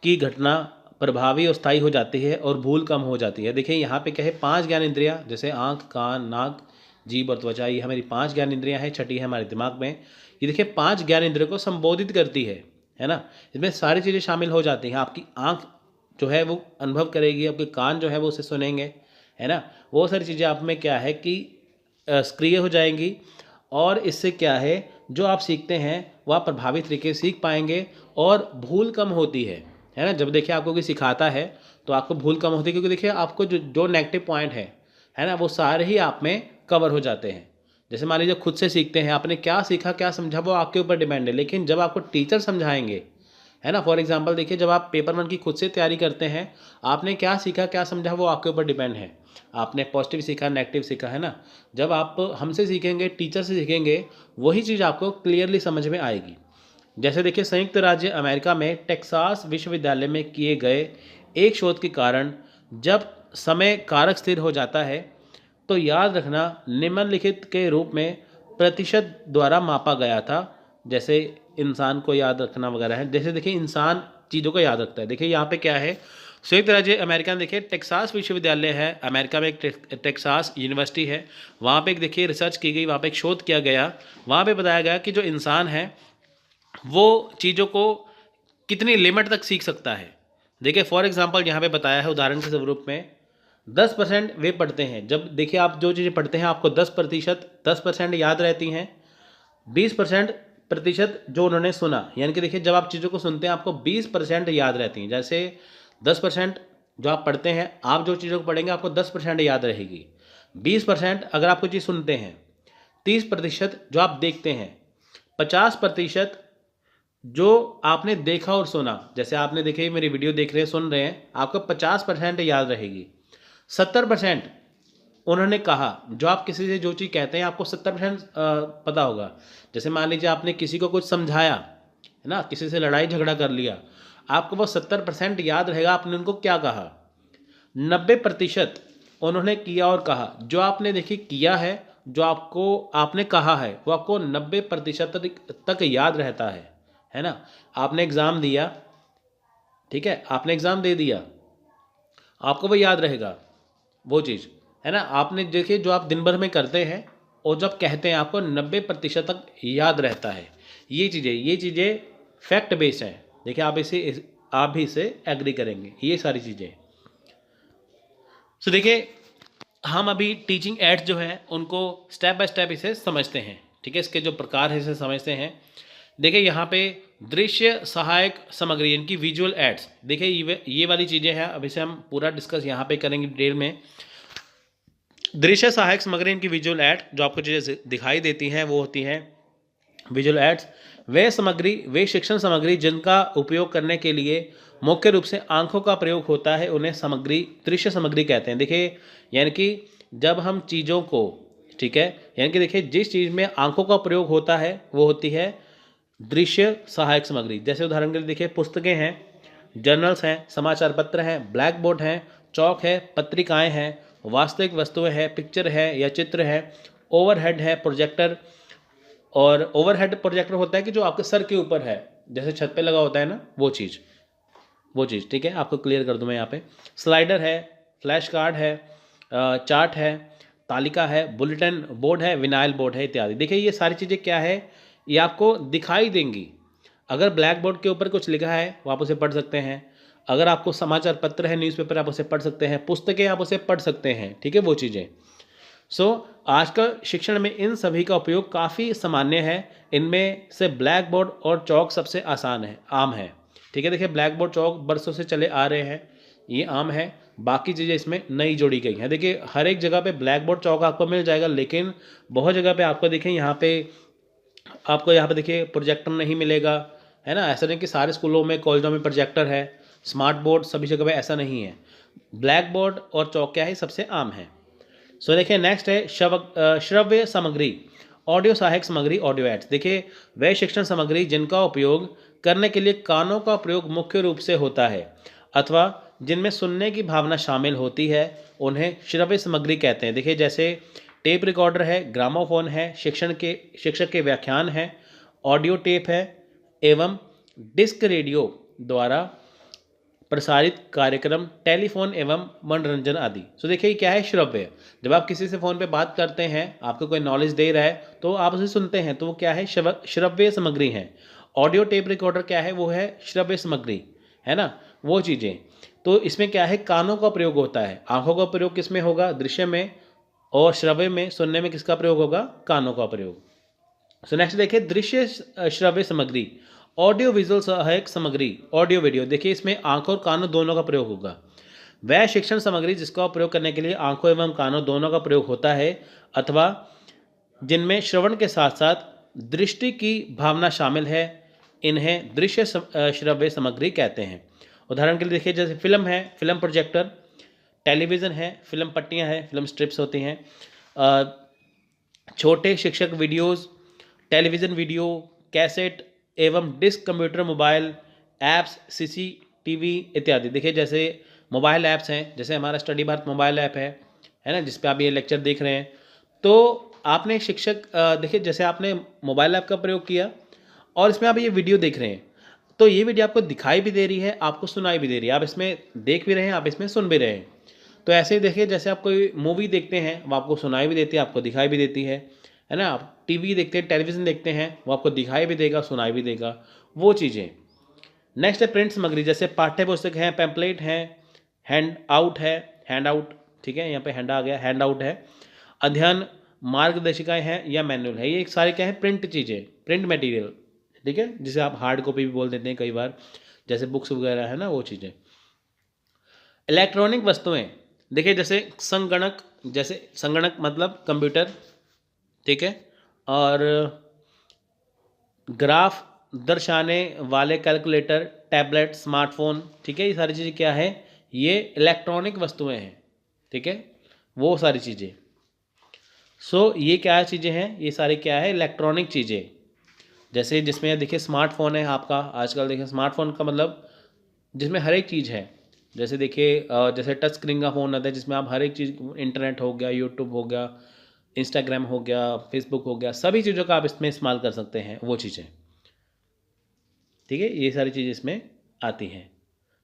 की घटना प्रभावी और स्थायी हो जाती है और भूल कम हो जाती है। देखिए यहाँ पे क्या है, 5 ज्ञान इंद्रियाँ, जैसे आँख, कान, नाक, जीभ और त्वचा, ये हमारी 5 ज्ञान इंद्रियाँ हैं। छठी है हमारे दिमाग में। ये देखिए 5 ज्ञान इंद्रियों को संबोधित करती है ना। इसमें सारी चीज़ें शामिल हो जाती हैं। आपकी आँख जो है वो अनुभव करेगी, आपके कान जो है वो उसे सुनेंगे, है ना। वो सारी चीज़ें आप में क्या है कि सक्रिय हो जाएंगी, और इससे क्या है, जो आप सीखते हैं वह प्रभावी तरीके से सीख पाएंगे और भूल कम होती है ना। जब देखिए आपको कोई सिखाता है तो आपको भूल कम होती है, क्योंकि देखिए आपको जो नेगेटिव पॉइंट है ना, वो सारे ही आप में कवर हो जाते हैं। जैसे मान लीजिए खुद से सीखते हैं, आपने क्या सीखा क्या समझा वो आपके ऊपर डिपेंड है, लेकिन जब आपको टीचर समझाएंगे, है ना। फॉर एग्जांपल देखिए जब आप पेपर 1 की खुद से तैयारी करते हैं, आपने क्या सीखा क्या समझा वो आपके ऊपर डिपेंड है। आपने पॉजिटिव सीखा नेगेटिव सीखा, है ना। जब आप हमसे सीखेंगे, टीचर से सीखेंगे, वही चीज़ आपको क्लियरली समझ में आएगी। जैसे देखिए संयुक्त राज्य अमेरिका में टेक्सास विश्वविद्यालय में किए गए एक शोध के कारण जब समय कारक स्थिर हो जाता है तो याद रखना निम्नलिखित के रूप में प्रतिशत द्वारा मापा गया था। जैसे इंसान को याद रखना वगैरह है, जैसे देखिए इंसान चीज़ों को याद रखता है। देखिए यहाँ पे क्या है, संयुक्त राज्य अमेरिका में देखिए टेक्सास विश्वविद्यालय है, अमेरिका में एक टेक्सास यूनिवर्सिटी है, वहाँ पे एक देखिए रिसर्च की गई, वहाँ पे एक शोध किया गया, वहाँ पे बताया गया कि जो इंसान है वो चीज़ों को कितनी लिमिट तक सीख सकता है। देखिए फॉर एग्जांपल यहाँ पे बताया है उदाहरण के स्वरूप में 10% वे पढ़ते हैं। जब देखिए आप जो चीज़ें पढ़ते हैं आपको 10% याद रहती हैं, 20% जो उन्होंने सुना, यानी कि देखिए जब आप चीज़ों को सुनते हैं आपको 20% याद रहती हैं। जैसे 10% जो आप पढ़ते हैं, आप जो चीज़ों को पढ़ेंगे आपको 10% याद रहेगी। 20% अगर आप कोई चीज़ सुनते हैं, 30% जो आप देखते हैं, 50% जो आपने देखा और सुना, जैसे आपने देखे मेरी वीडियो देख रहे हैं सुन रहे हैं, आपको 50% याद रहेगी। 70% उन्होंने कहा, जो आप किसी से जो चीज़ कहते हैं आपको 70% पता होगा। जैसे मान लीजिए आपने किसी को कुछ समझाया, है ना, किसी से लड़ाई झगड़ा कर लिया, आपको वो 70% याद रहेगा आपने उनको क्या कहा। 90% उन्होंने किया और कहा, जो आपने देखिए किया है, जो आपने कहा है वो आपको 90% तक याद रहता है ना। आपने एग्ज़ाम दिया, ठीक है, आपने एग्ज़ाम दे दिया, आपको वो याद रहेगा वो चीज़, है ना। आपने देखिए जो आप दिन भर में करते हैं और जब कहते हैं आपको 90% तक याद रहता है। ये चीज़ें फैक्ट बेस्ड हैं। देखिए आप भी इसे एग्री करेंगे, ये सारी चीज़ें। सो देखिए हम अभी टीचिंग एड्स जो है उनको स्टेप बाय स्टेप इसे समझते हैं, ठीक है, इसके जो प्रकार है इसे समझते हैं। देखिए यहाँ पे दृश्य सहायक सामग्री, इनकी विजुअल एड्स, देखिए ये वाली चीज़ें हैं, अब इसे हम पूरा डिस्कस यहाँ पे करेंगे डिटेल में। दृश्य सहायक सामग्री, इनकी विजुअल एड, जो आपको चीज़ें दिखाई देती हैं वो होती हैं विजुअल एड्स। वे शिक्षण सामग्री जिनका उपयोग करने के लिए मुख्य रूप से आंखों का प्रयोग होता है, उन्हें दृश्य सामग्री कहते हैं। देखिए यानी कि जब हम चीज़ों को, ठीक है, यानी कि देखिए जिस चीज़ में आंखों का प्रयोग होता है वो होती है दृश्य सहायक सामग्री। जैसे उदाहरण के लिए देखिए पुस्तकें हैं, जर्नल्स हैं, समाचार पत्र हैं, ब्लैक बोर्ड हैं, चौक है, पत्रिकाएं हैं, वास्तविक वस्तुएं हैं, पिक्चर है या चित्र है, ओवरहेड है, प्रोजेक्टर, और ओवरहेड प्रोजेक्टर होता है कि जो आपके सर के ऊपर है, जैसे छत पे लगा होता है ना, वो चीज़। ठीक है, आपको क्लियर कर दूं मैं यहाँ पे। स्लाइडर है, फ्लैश कार्ड है, चार्ट है, तालिका है, बुलेटिन बोर्ड है, विनाइल बोर्ड है इत्यादि। देखिए ये सारी चीज़ें क्या है, ये आपको दिखाई देंगी। अगर ब्लैक बोर्ड के ऊपर कुछ लिखा है वो आप उसे पढ़ सकते हैं, अगर आपको समाचार पत्र है, न्यूज़पेपर, आप उसे पढ़ सकते हैं, पुस्तकें आप उसे पढ़ सकते हैं। ठीक है, वो चीज़ें। सो आजकल शिक्षण में इन सभी का उपयोग काफ़ी सामान्य है। इनमें से ब्लैक बोर्ड और चौक सबसे आसान है, आम है। ठीक है, देखिए ब्लैक बोर्ड चौक बरसों से चले आ रहे हैं, ये आम है। बाकी चीज़ें इसमें नई जोड़ी गई हैं। देखिए हर एक जगह पे ब्लैक बोर्ड चौक आपको मिल जाएगा, लेकिन बहुत जगह पे आपको देखें यहाँ पे देखिए प्रोजेक्टर नहीं मिलेगा, है ना। ऐसा नहीं कि सारे स्कूलों में, कॉलेजों में प्रोजेक्टर है, स्मार्ट बोर्ड सभी जगह पे ऐसा नहीं है। ब्लैक बोर्ड और चौक क्या है, सबसे आम है। सो देखिए नेक्स्ट है श्रव्य सामग्री, ऑडियो सहायक सामग्री, ऑडियो एड्स। देखिए वह शिक्षण सामग्री जिनका उपयोग करने के लिए कानों का प्रयोग मुख्य रूप से होता है अथवा जिनमें सुनने की भावना शामिल होती है, उन्हें श्रव्य सामग्री कहते हैं। देखिए जैसे टेप रिकॉर्डर है, ग्रामोफोन है, शिक्षक के व्याख्यान है, ऑडियो टेप है, एवं डिस्क रेडियो द्वारा प्रसारित कार्यक्रम, टेलीफोन एवं मनोरंजन आदि। सो देखिए क्या है, श्रव्य। जब आप किसी से फ़ोन पे बात करते हैं, आपको कोई नॉलेज दे रहा है तो आप उसे सुनते हैं, तो वो क्या है, श्रव्य सामग्री है। ऑडियो टेप रिकॉर्डर क्या है, वो है श्रव्य सामग्री, है ना, वो चीज़ें। तो इसमें क्या है, कानों का प्रयोग होता है। आंखों का प्रयोग किस में होगा, दृश्य में, और श्रव्य में, सुनने में किसका प्रयोग होगा, कानों का प्रयोग। सो नेक्स्ट देखिए दृश्य श्रव्य सामग्री, ऑडियो विजुअल सहायक सामग्री, ऑडियो वीडियो। देखिए इसमें आंखों और कानों दोनों का प्रयोग होगा। वह शिक्षण सामग्री जिसका प्रयोग करने के लिए आंखों एवं कानों दोनों का प्रयोग होता है अथवा जिनमें श्रवण के साथ साथ दृष्टि की भावना शामिल है, इन्हें दृश्य श्रव्य सामग्री कहते हैं। उदाहरण के लिए देखिए जैसे फिल्म है, फिल्म प्रोजेक्टर, टेलीविज़न है, फिल्म पट्टियाँ हैं, फिल्म स्ट्रिप्स होती हैं, छोटे शिक्षक वीडियोज़, टेलीविज़न वीडियो, कैसेट एवं disc, computer, mobile apps, CCTV इत्यादि। देखिए जैसे मोबाइल ऐप्स हैं, जैसे हमारा स्टडी भारत मोबाइल ऐप है ना, जिस पे आप ये लेक्चर देख रहे हैं। तो आपने देखिए जैसे आपने मोबाइल ऐप का प्रयोग किया और इसमें आप ये वीडियो देख रहे हैं, तो ये वीडियो आपको दिखाई भी दे रही है, आपको सुनाई भी दे रही है, आप इसमें देख भी रहे हैं, आप इसमें सुन भी रहे हैं। तो ऐसे ही देखिए जैसे आप कोई मूवी देखते हैं, वो आपको सुनाई भी देती है, आपको दिखाई भी देती है ना। आप टीवी देखते हैं, टेलीविज़न देखते हैं, वो आपको दिखाई भी देगा, सुनाई भी देगा, वो चीज़ें। नेक्स्ट है प्रिंट सामग्री, जैसे पाठ्य पुस्तक हैं, पैम्पलेट हैं, हैंड आउट, ठीक है, यहाँ पे हैंड आ गया, हैंड आउट है, अध्ययन मार्गदर्शिकाएं हैं या मैनुअल है। ये सारे क्या है, प्रिंट चीज़ें, प्रिंट मटेरियल, ठीक है, जिसे आप हार्ड कॉपी भी बोल देते हैं कई बार, जैसे बुक्स वगैरह है ना, वो चीज़ें। इलेक्ट्रॉनिक वस्तुएं, देखिए जैसे संगणक मतलब कंप्यूटर, ठीक है, और ग्राफ दर्शाने वाले कैलकुलेटर, टैबलेट, स्मार्टफोन, ठीक है, ये सारी चीज़ें क्या है, ये इलेक्ट्रॉनिक वस्तुएं हैं, ठीक है, वो सारी चीज़ें। सो ये क्या चीज़ें हैं, ये सारी क्या है, इलेक्ट्रॉनिक चीज़ें। जैसे जिसमें देखिए स्मार्टफोन है आपका, आजकल देखिए स्मार्टफोन का मतलब जिसमें हर एक चीज़ है। जैसे देखिए जैसे टच स्क्रीन का फ़ोन आता है, जिसमें आप हर एक चीज़, इंटरनेट हो गया, यूट्यूब हो गया, इंस्टाग्राम हो गया, फेसबुक हो गया, सभी चीज़ों का आप इसमें इस्तेमाल कर सकते हैं, वो चीज़ें, ठीक है, ये सारी चीज़ें इसमें आती हैं।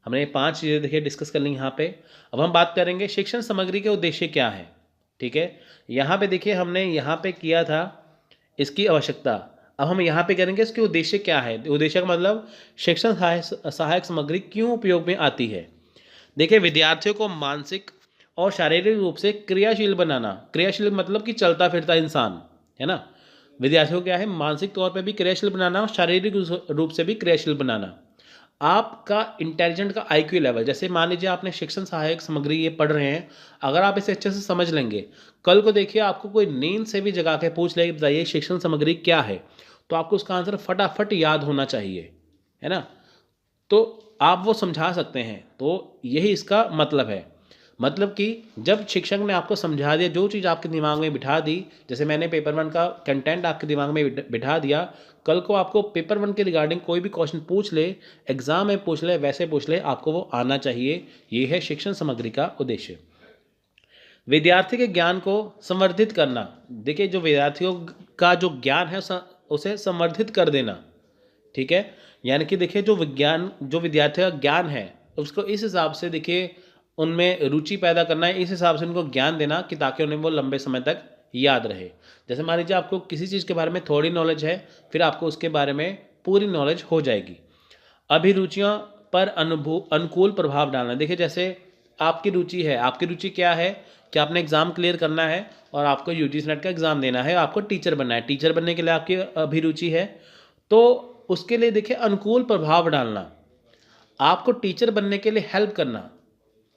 हमने ये 5 चीज़ें देखिए डिस्कस कर ली यहाँ पे। अब हम बात करेंगे शिक्षण सामग्री के उद्देश्य क्या है, ठीक है। यहाँ पे देखिए हमने यहाँ पे किया था इसकी आवश्यकता, अब हम यहाँ पे करेंगे इसके उद्देश्य क्या है। उद्देश्य का मतलब शिक्षण सहायक सामग्री क्यों उपयोग में आती है। देखिए विद्यार्थियों को मानसिक और शारीरिक रूप से क्रियाशील बनाना, क्रियाशील मतलब कि चलता फिरता इंसान, है ना। विद्यार्थियों को क्या है, मानसिक तौर पे भी क्रियाशील बनाना और शारीरिक रूप से भी क्रियाशील बनाना। आपका इंटेलिजेंट का आईक्यू लेवल, जैसे मान लीजिए आपने शिक्षण सहायक सामग्री ये पढ़ रहे हैं, अगर आप इसे अच्छे से समझ लेंगे, कल को देखिए आपको कोई नींद से भी जगा के पूछ ले, बताइए शिक्षण सामग्री क्या है, तो आपको उसका आंसर फटाफट याद होना चाहिए, है ना। तो आप वो समझा सकते हैं, तो यही इसका मतलब है। मतलब कि जब शिक्षक ने आपको समझा दिया, जो चीज़ आपके दिमाग में बिठा दी, जैसे मैंने पेपर 1 का कंटेंट आपके दिमाग में बिठा दिया, कल को आपको पेपर 1 के रिगार्डिंग कोई भी क्वेश्चन पूछ ले, एग्जाम में पूछ ले, वैसे पूछ ले, आपको वो आना चाहिए। ये है शिक्षण सामग्री का उद्देश्य। विद्यार्थी के ज्ञान को संवर्धित करना, देखिए जो विद्यार्थियों का जो ज्ञान है उसे संवर्धित कर देना, ठीक है। यानी कि देखिए जो विद्यार्थी का ज्ञान है उसको इस हिसाब से देखिए उनमें रुचि पैदा करना है, इस हिसाब से उनको ज्ञान देना कि ताकि उन्हें वो लंबे समय तक याद रहे। जैसे मान लीजिए आपको किसी चीज़ के बारे में थोड़ी नॉलेज है, फिर आपको उसके बारे में पूरी नॉलेज हो जाएगी। अभिरुचियों पर अनुकूल प्रभाव डालना। देखिए जैसे आपकी रुचि है, आपकी रुचि क्या है कि आपने एग्ज़ाम क्लियर करना है और आपको यूजीसी नेट का एग्ज़ाम देना है, आपको टीचर बनना है। टीचर बनने के लिए आपकी अभिरुचि है, तो उसके लिए देखिए अनुकूल प्रभाव डालना, आपको टीचर बनने के लिए हेल्प करना।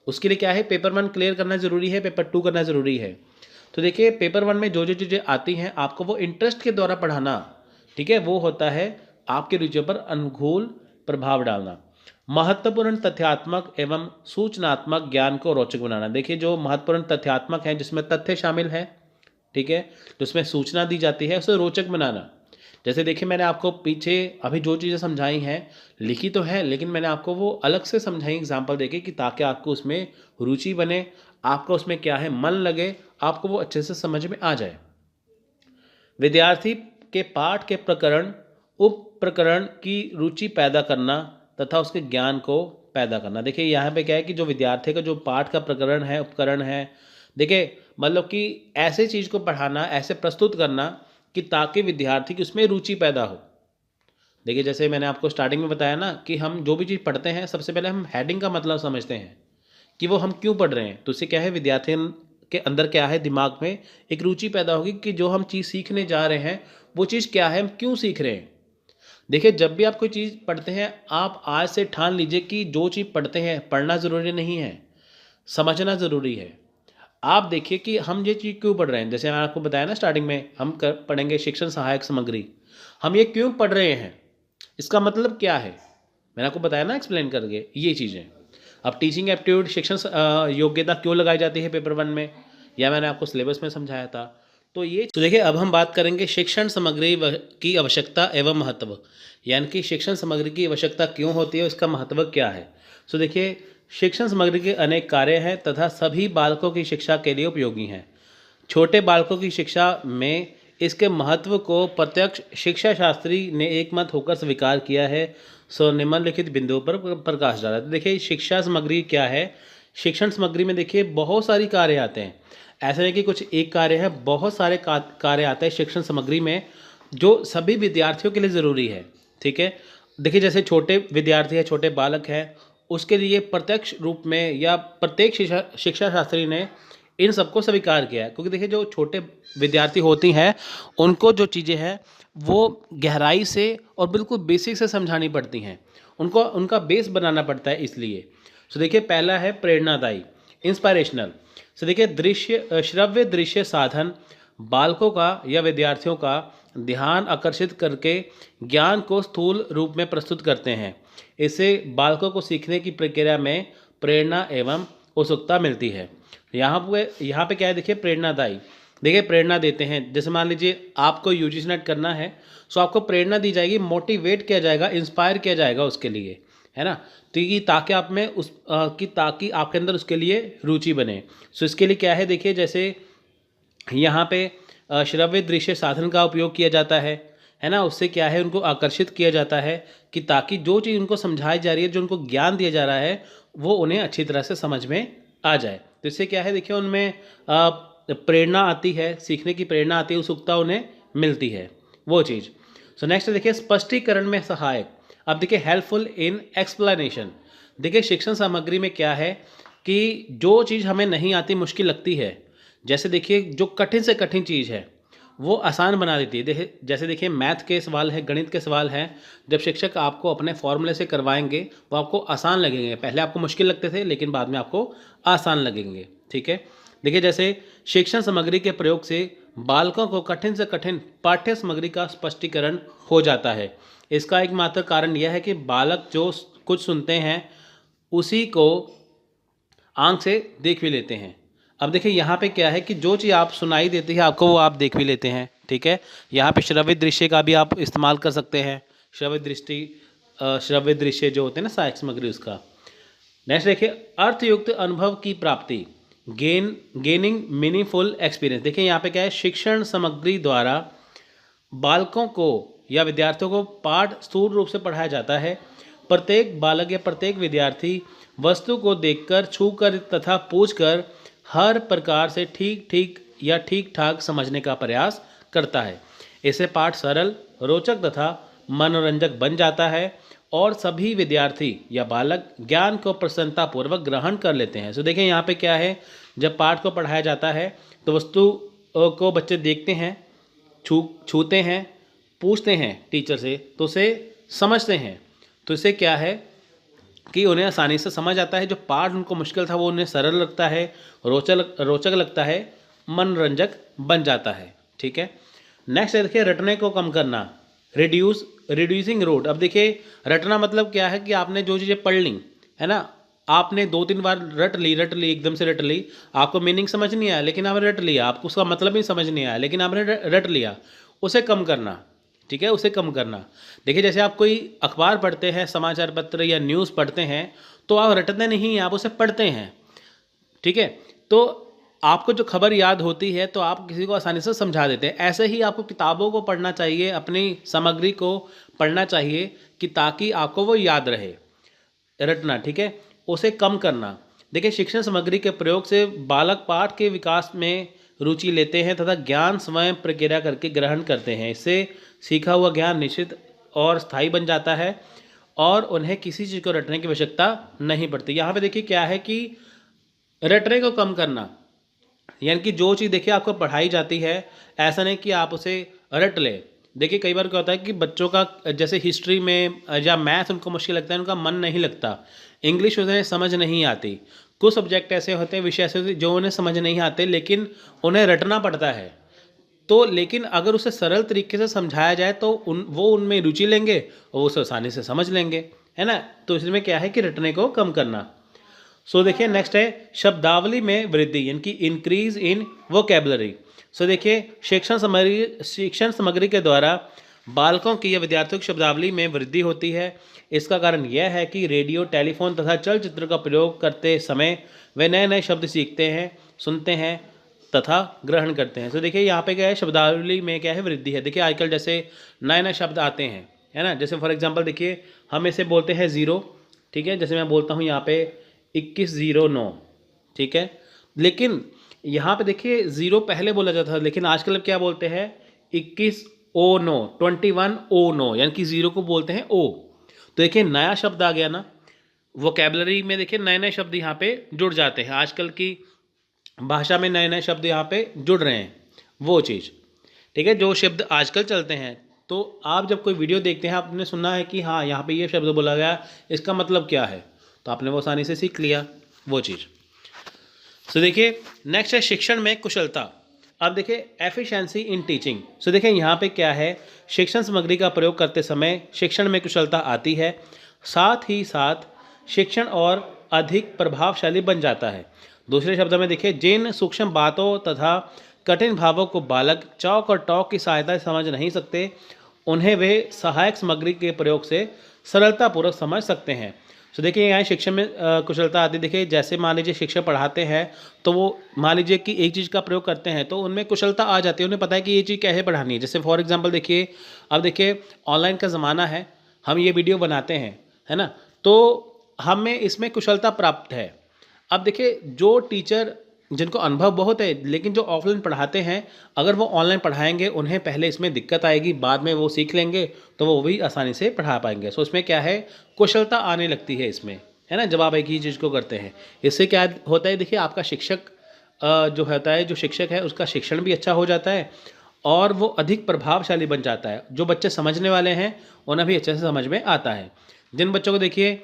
उसके लिए क्या है, पेपर 1 क्लियर करना ज़रूरी है, पेपर 2 करना ज़रूरी है। तो देखिए पेपर 1 में जो जो चीज़ें आती हैं आपको वो इंटरेस्ट के द्वारा पढ़ाना, ठीक है, वो होता है आपकी रुचियों पर अनुकूल प्रभाव डालना। महत्वपूर्ण तथ्यात्मक एवं सूचनात्मक ज्ञान को रोचक बनाना। देखिए जो महत्वपूर्ण तथ्यात्मक है जिसमें तथ्य शामिल है, ठीक है, जिसमें सूचना दी जाती है, उसे रोचक बनाना। जैसे देखिए मैंने आपको पीछे अभी जो चीज़ें समझाई हैं लिखी तो है, लेकिन मैंने आपको वो अलग से समझाई एग्जाम्पल देके कि ताकि आपको उसमें रुचि बने, आपका उसमें क्या है मन लगे, आपको वो अच्छे से समझ में आ जाए। विद्यार्थी के पाठ के प्रकरण उप प्रकरण की रुचि पैदा करना तथा उसके ज्ञान को पैदा करना। देखिए यहाँ पे क्या है कि जो विद्यार्थी का जो पाठ का प्रकरण है, उपकरण है, देखिए मतलब कि ऐसे चीज़ को पढ़ाना, ऐसे प्रस्तुत करना कि ताकि विद्यार्थी की उसमें रुचि पैदा हो। देखिए जैसे मैंने आपको स्टार्टिंग में बताया ना कि हम जो भी चीज़ पढ़ते हैं सबसे पहले हम हेडिंग का मतलब समझते हैं कि वो हम क्यों पढ़ रहे हैं। तो उससे क्या है, विद्यार्थी के अंदर क्या है, दिमाग में एक रुचि पैदा होगी कि जो हम चीज़ सीखने जा रहे हैं वो चीज़ क्या है, हम क्यों सीख रहे हैं। देखिए जब भी आप कोई चीज़ पढ़ते हैं आप आज से ठान लीजिए कि जो चीज़ पढ़ते हैं पढ़ना ज़रूरी नहीं है, समझना ज़रूरी है। आप देखिए कि हम ये चीज़ क्यों पढ़ रहे हैं। जैसे मैंने आपको बताया ना स्टार्टिंग में हम पढ़ेंगे शिक्षण सहायक सामग्री, हम ये क्यों पढ़ रहे हैं, इसका मतलब क्या है, मैंने आपको बताया ना एक्सप्लेन करके ये चीज़ें। अब टीचिंग एप्टीट्यूड शिक्षण योग्यता क्यों लगाई जाती है पेपर 1 में, या मैंने आपको सिलेबस में समझाया था। तो देखिए अब हम बात करेंगे शिक्षण सामग्री की आवश्यकता एवं महत्व, यानी कि शिक्षण सामग्री की आवश्यकता क्यों होती है, इसका महत्व क्या है। तो देखिए शिक्षण सामग्री के अनेक कार्य हैं तथा सभी बालकों की शिक्षा के लिए उपयोगी हैं। छोटे बालकों की शिक्षा में इसके महत्व को प्रत्यक्ष शिक्षा शास्त्री ने एकमत होकर स्वीकार किया है। सो निम्नलिखित बिंदुओं पर प्रकाश डाला। तो देखिए शिक्षा सामग्री क्या है, शिक्षण सामग्री में देखिए बहुत सारी कार्य आते हैं, ऐसा नहीं कि कुछ एक कार्य है, बहुत सारे कार्य आते हैं शिक्षण सामग्री में जो सभी विद्यार्थियों के लिए ज़रूरी है, ठीक है। देखिए जैसे छोटे विद्यार्थी है, छोटे बालक है, उसके लिए प्रत्यक्ष रूप में या प्रत्येक शिक्षा शास्त्री ने इन सबको स्वीकार किया है। क्योंकि देखिए जो छोटे विद्यार्थी होती हैं उनको जो चीज़ें हैं वो गहराई से और बिल्कुल बेसिक से समझानी पड़ती हैं, उनको उनका बेस बनाना पड़ता है इसलिए। तो देखिए पहला है प्रेरणादायी, इंस्पायरेशनल। तो देखिए श्रव्य दृश्य साधन बालकों का या विद्यार्थियों का ध्यान आकर्षित करके ज्ञान को स्थूल रूप में प्रस्तुत करते हैं। इससे बालकों को सीखने की प्रक्रिया में प्रेरणा एवं उत्सुकता मिलती है। यहाँ पे क्या है, देखिए प्रेरणादायी, देखिए प्रेरणा देते हैं। जैसे मान लीजिए आपको यूजीसी नेट करना है, सो आपको प्रेरणा दी जाएगी, मोटिवेट किया जाएगा, इंस्पायर किया जाएगा उसके लिए, है ना। तो ये ताकि आप में ताकि आपके अंदर उसके लिए रुचि बने। सो इसके लिए क्या है, देखिए जैसे यहाँ पे श्रव्य दृश्य साधन का उपयोग किया जाता है ना। उससे क्या है, उनको आकर्षित किया जाता है कि ताकि जो चीज़ उनको समझाई जा रही है, जो उनको ज्ञान दिया जा रहा है, वो उन्हें अच्छी तरह से समझ में आ जाए। तो इससे क्या है, देखिए उनमें प्रेरणा आती है, सीखने की प्रेरणा आती है, उत्सुकता उन्हें मिलती है वो चीज़। सो नेक्स्ट देखिए स्पष्टीकरण में सहायक। अब देखिए हेल्पफुल इन एक्सप्लेनेशन। देखिए शिक्षण सामग्री में क्या है कि जो चीज़ हमें नहीं आती, मुश्किल लगती है, जैसे देखिए जो कठिन से कठिन चीज़ है वो आसान बना देती है। देखिए जैसे देखिए मैथ के सवाल है, गणित के सवाल हैं, जब शिक्षक आपको अपने फॉर्मूले से करवाएंगे वो आपको आसान लगेंगे। पहले आपको मुश्किल लगते थे लेकिन बाद में आपको आसान लगेंगे, ठीक है। देखिए जैसे शिक्षण सामग्री के प्रयोग से बालकों को कठिन से कठिन पाठ्य सामग्री का स्पष्टीकरण हो जाता है। इसका एकमात्र कारण यह है कि बालक जो कुछ सुनते हैं उसी को आंख से देख भी लेते हैं। अब देखिए यहाँ पे क्या है कि जो चीज़ आप सुनाई देती है आपको वो आप देख भी लेते हैं, ठीक है। यहाँ पे श्रव्य दृश्य का भी आप इस्तेमाल कर सकते हैं, श्रव्य दृश्य जो होते हैं ना सहायक सामग्री उसका। नेक्स्ट देखिए अर्थयुक्त अनुभव की प्राप्ति, गेनिंग मीनिंगफुल एक्सपीरियंस। देखिए यहाँ पे क्या है, शिक्षण सामग्री द्वारा बालकों को या विद्यार्थियों को पाठ स्थूल रूप से पढ़ाया जाता है। प्रत्येक बालक या प्रत्येक विद्यार्थी वस्तु को देखकर, छूकर तथा पूछकर हर प्रकार से ठीक ठीक या ठीक ठाक समझने का प्रयास करता है। इससे पाठ सरल, रोचक तथा मनोरंजक बन जाता है और सभी विद्यार्थी या बालक ज्ञान को प्रसन्नतापूर्वक ग्रहण कर लेते हैं। तो देखिए यहाँ पे क्या है, जब पाठ को पढ़ाया जाता है तो वस्तु को बच्चे देखते हैं, छूते हैं, पूछते हैं टीचर से, तो उसे समझते हैं। तो इससे क्या है कि उन्हें आसानी से समझ आता है। जो पाठ उनको मुश्किल था वो उन्हें सरल लगता है, रोचक लगता है, मनोरंजक बन जाता है। ठीक है। नेक्स्ट है देखिए रटने को कम करना, रिड्यूसिंग रोड। अब देखिए रटना मतलब क्या है कि आपने जो चीज़ें पढ़ ली है ना, आपने 2-3 बार रट ली एकदम से रट ली, आपको मीनिंग समझ नहीं आया लेकिन आपने रट लिया, आपको उसका मतलब ही समझ नहीं आया लेकिन आपने रट लिया, उसे कम करना। ठीक है, उसे कम करना। देखिए जैसे आप कोई अखबार पढ़ते हैं, समाचार पत्र या न्यूज़ पढ़ते हैं, तो आप रटते नहीं, आप उसे पढ़ते हैं। ठीक है, तो आपको जो खबर याद होती है तो आप किसी को आसानी से समझा देते हैं। ऐसे ही आपको किताबों को पढ़ना चाहिए, अपनी सामग्री को पढ़ना चाहिए कि ताकि आपको वो याद रहे। रटना, ठीक है, उसे कम करना। देखिए शिक्षण सामग्री के प्रयोग से बालक पाठ के विकास में रुचि लेते हैं तथा ज्ञान स्वयं प्रक्रिया करके ग्रहण करते हैं। इससे सीखा हुआ ज्ञान निश्चित और स्थायी बन जाता है और उन्हें किसी चीज़ को रटने की आवश्यकता नहीं पड़ती। यहाँ पे देखिए क्या है कि रटने को कम करना, यानी कि जो चीज़ देखिए आपको पढ़ाई जाती है, ऐसा नहीं कि आप उसे रट लें। देखिए कई बार क्या होता है कि बच्चों का जैसे हिस्ट्री में या मैथ उनको मुश्किल लगता है, उनका मन नहीं लगता, इंग्लिश उन्हें समझ नहीं आती, कुछ सब्जेक्ट ऐसे होते हैं, विषय ऐसे होते हैं जो उन्हें समझ नहीं आते लेकिन उन्हें रटना पड़ता है। तो लेकिन अगर उसे सरल तरीके से समझाया जाए तो वो उनमें रुचि लेंगे और उसे आसानी से समझ लेंगे, है ना। तो इसमें क्या है कि रटने को कम करना। सो देखिए नेक्स्ट है शब्दावली में वृद्धि, यानी कि इंक्रीज इन वोकेबलरी। सो देखिए शिक्षण सामग्री के द्वारा बालकों की या विद्यार्थियों की शब्दावली में वृद्धि होती है। इसका कारण यह है कि रेडियो, टेलीफोन तथा चलचित्र का प्रयोग करते समय वे नए नए शब्द सीखते हैं, सुनते हैं तथा ग्रहण करते हैं। तो देखिए यहाँ पे क्या है, शब्दावली में क्या है, वृद्धि है। देखिए आजकल जैसे नए नए शब्द आते हैं, है ना। जैसे फॉर एग्जांपल देखिए हम इसे बोलते हैं ज़ीरो, ठीक है, जैसे मैं बोलता हूँ यहाँ पे 2109, ठीक है, लेकिन यहाँ पे देखिए ज़ीरो पहले बोला जाता था लेकिन आजकल अब क्या बोलते हैं 2109, 2109, यानी कि ज़ीरो को बोलते हैं ओ। तो देखिए नया शब्द आ गया ना, वोकेबलरी में देखिए नए नए शब्द यहाँ पे जुड़ जाते हैं, आजकल की भाषा में नए नए शब्द यहाँ पे जुड़ रहे हैं, वो चीज़, ठीक है, जो शब्द आजकल चलते हैं। तो आप जब कोई वीडियो देखते हैं, आपने सुना है कि हाँ यहाँ पे ये शब्द बोला गया, इसका मतलब क्या है, तो आपने वो आसानी से सीख लिया वो चीज़। सो देखिए नेक्स्ट है शिक्षण में कुशलता। अब देखिए एफिशिएंसी इन टीचिंग। सो देखिए यहाँ पे क्या है, शिक्षण सामग्री का प्रयोग करते समय शिक्षण में कुशलता आती है, साथ ही साथ शिक्षण और अधिक प्रभावशाली बन जाता है। दूसरे शब्दों में देखिए जिन सूक्ष्म बातों तथा कठिन भावों को बालक चौक और टॉक की सहायता से समझ नहीं सकते, उन्हें वे सहायक सामग्री के प्रयोग से सरलतापूर्वक समझ सकते हैं। तो देखिए यहाँ शिक्षण में कुशलता आती है। देखिए जैसे मान लीजिए शिक्षक पढ़ाते हैं तो वो मान लीजिए कि एक चीज़ का प्रयोग करते हैं तो उनमें कुशलता आ जाती है, उन्हें पता है कि ये चीज़ कैसे पढ़ानी है। जैसे फॉर एग्जांपल देखिए अब देखिए ऑनलाइन का ज़माना है, हम ये वीडियो बनाते हैं, है ना, तो हमें इसमें कुशलता प्राप्त है। अब देखिए जो टीचर जिनको अनुभव बहुत है लेकिन जो ऑफलाइन पढ़ाते हैं, अगर वो ऑनलाइन पढ़ाएंगे उन्हें पहले इसमें दिक्कत आएगी, बाद में वो सीख लेंगे तो वो भी आसानी से पढ़ा पाएंगे। सो इसमें क्या है, कुशलता आने लगती है इसमें, है ना, जब आप एक ही चीज़ को करते हैं। इससे क्या होता है, देखिए आपका शिक्षक जो होता है, जो शिक्षक है उसका शिक्षण भी अच्छा हो जाता है और वो अधिक प्रभावशाली बन जाता है। जो बच्चे समझने वाले हैं उन्हें भी अच्छे से समझ में आता है। जिन बच्चों को देखिए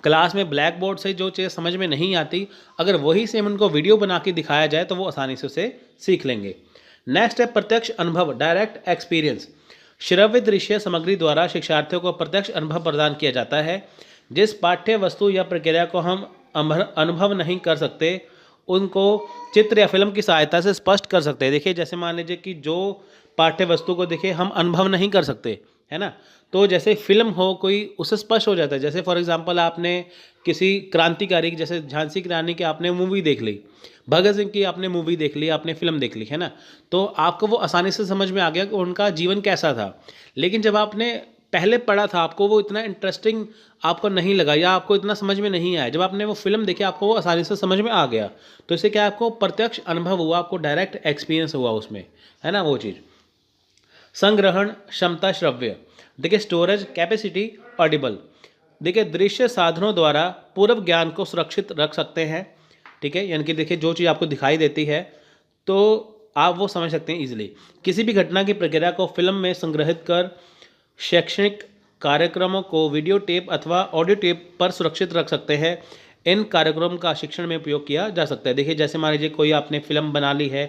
क्लास में ब्लैक बोर्ड से जो चीज़ समझ में नहीं आती, अगर वही सेम उनको वीडियो बना के दिखाया जाए तो वो आसानी से उसे सीख लेंगे। नेक्स्ट है प्रत्यक्ष अनुभव, डायरेक्ट एक्सपीरियंस। श्रव्य दृश्य सामग्री द्वारा शिक्षार्थियों को प्रत्यक्ष अनुभव प्रदान किया जाता है। जिस पाठ्य वस्तु या प्रक्रिया को हम अनुभव नहीं कर सकते, उनको चित्र या फिल्म की सहायता से स्पष्ट कर सकते हैं। देखिए जैसे मान लीजिए कि जो पाठ्य वस्तु को देखिए हम अनुभव नहीं कर सकते, है ना। तो जैसे फिल्म हो कोई, उससे स्पष्ट हो जाता है। जैसे फॉर एग्जांपल आपने किसी क्रांतिकारी की, जैसे झांसी की रानी की आपने मूवी देख ली, भगत सिंह की आपने मूवी देख ली, आपने फिल्म देख ली, है ना, तो आपको वो आसानी से समझ में आ गया कि उनका जीवन कैसा था। लेकिन जब आपने पहले पढ़ा था, आपको वो इतना इंटरेस्टिंग आपको नहीं लगा, या आपको इतना समझ में नहीं आया। जब आपने वो फिल्म देखी, आपको वो आसानी से समझ में आ गया। तो इससे क्या, आपको प्रत्यक्ष अनुभव हुआ, आपको डायरेक्ट एक्सपीरियंस हुआ उसमें, है ना, वो चीज़। संग्रहण क्षमता श्रव्य, देखिए स्टोरेज कैपेसिटी ऑडिबल। देखिए दृश्य साधनों द्वारा पूर्व ज्ञान को सुरक्षित रख सकते हैं, ठीक है, यानी कि देखिए जो चीज़ आपको दिखाई देती है तो आप वो समझ सकते हैं इजीली। किसी भी घटना की प्रक्रिया को फिल्म में संग्रहित कर शैक्षणिक कार्यक्रमों को वीडियो टेप अथवा ऑडियो टेप पर सुरक्षित रख सकते हैं। इन कार्यक्रम का शिक्षण में उपयोग किया जा सकता है। देखिए जैसे मान लीजिए कोई आपने फिल्म बना ली है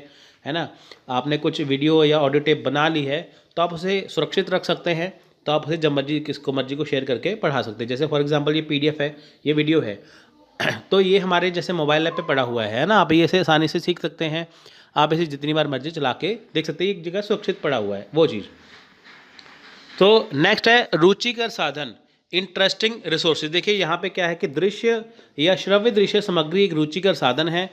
ना, आपने कुछ वीडियो या ऑडियो टेप बना ली है, तो आप उसे सुरक्षित रख सकते हैं। तो आप उसे जब मर्जी किसको मर्जी को शेयर करके पढ़ा सकते हैं। जैसे फॉर एग्जांपल ये पीडीएफ है, ये वीडियो है तो ये हमारे जैसे मोबाइल ऐप पे पड़ा हुआ है ना, आप ये से आसानी से सीख सकते हैं। आप इसे जितनी बार मर्जी चला के देख सकते हैं, एक जगह सुरक्षित पड़ा हुआ है वो चीज़। तो नेक्स्ट है रुचिकर साधन, इंटरेस्टिंग रिसोर्सेज। देखिए यहाँ पे क्या है कि दृश्य या श्रव्य दृश्य सामग्री एक रुचिकर साधन है।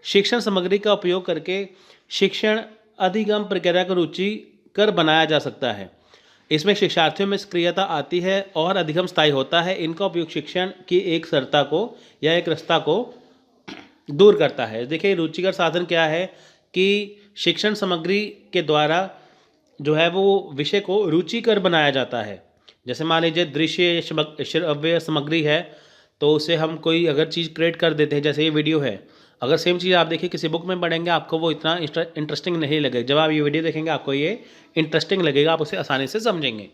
शिक्षण सामग्री का उपयोग करके शिक्षण अधिगम प्रक्रिया को रुचिकर बनाया जा सकता है। इसमें शिक्षार्थियों में सक्रियता आती है और अधिगम स्थायी होता है। इनका उपयोग शिक्षण की एक सरता को या एक रास्ता को दूर करता है। देखिए रुचिकर साधन क्या है कि शिक्षण सामग्री के द्वारा जो है वो विषय को रुचिकर बनाया जाता है। जैसे मान लीजिए दृश्य श्रव्य सामग्री है, तो उसे हम कोई अगर चीज़ क्रिएट कर देते हैं, जैसे ये वीडियो है, अगर सेम चीज़ आप देखिए किसी बुक में पढ़ेंगे, आपको वो इतना इंटरेस्टिंग नहीं लगेगा। जब आप ये वीडियो देखेंगे आपको ये इंटरेस्टिंग लगेगा, आप उसे आसानी से समझेंगे।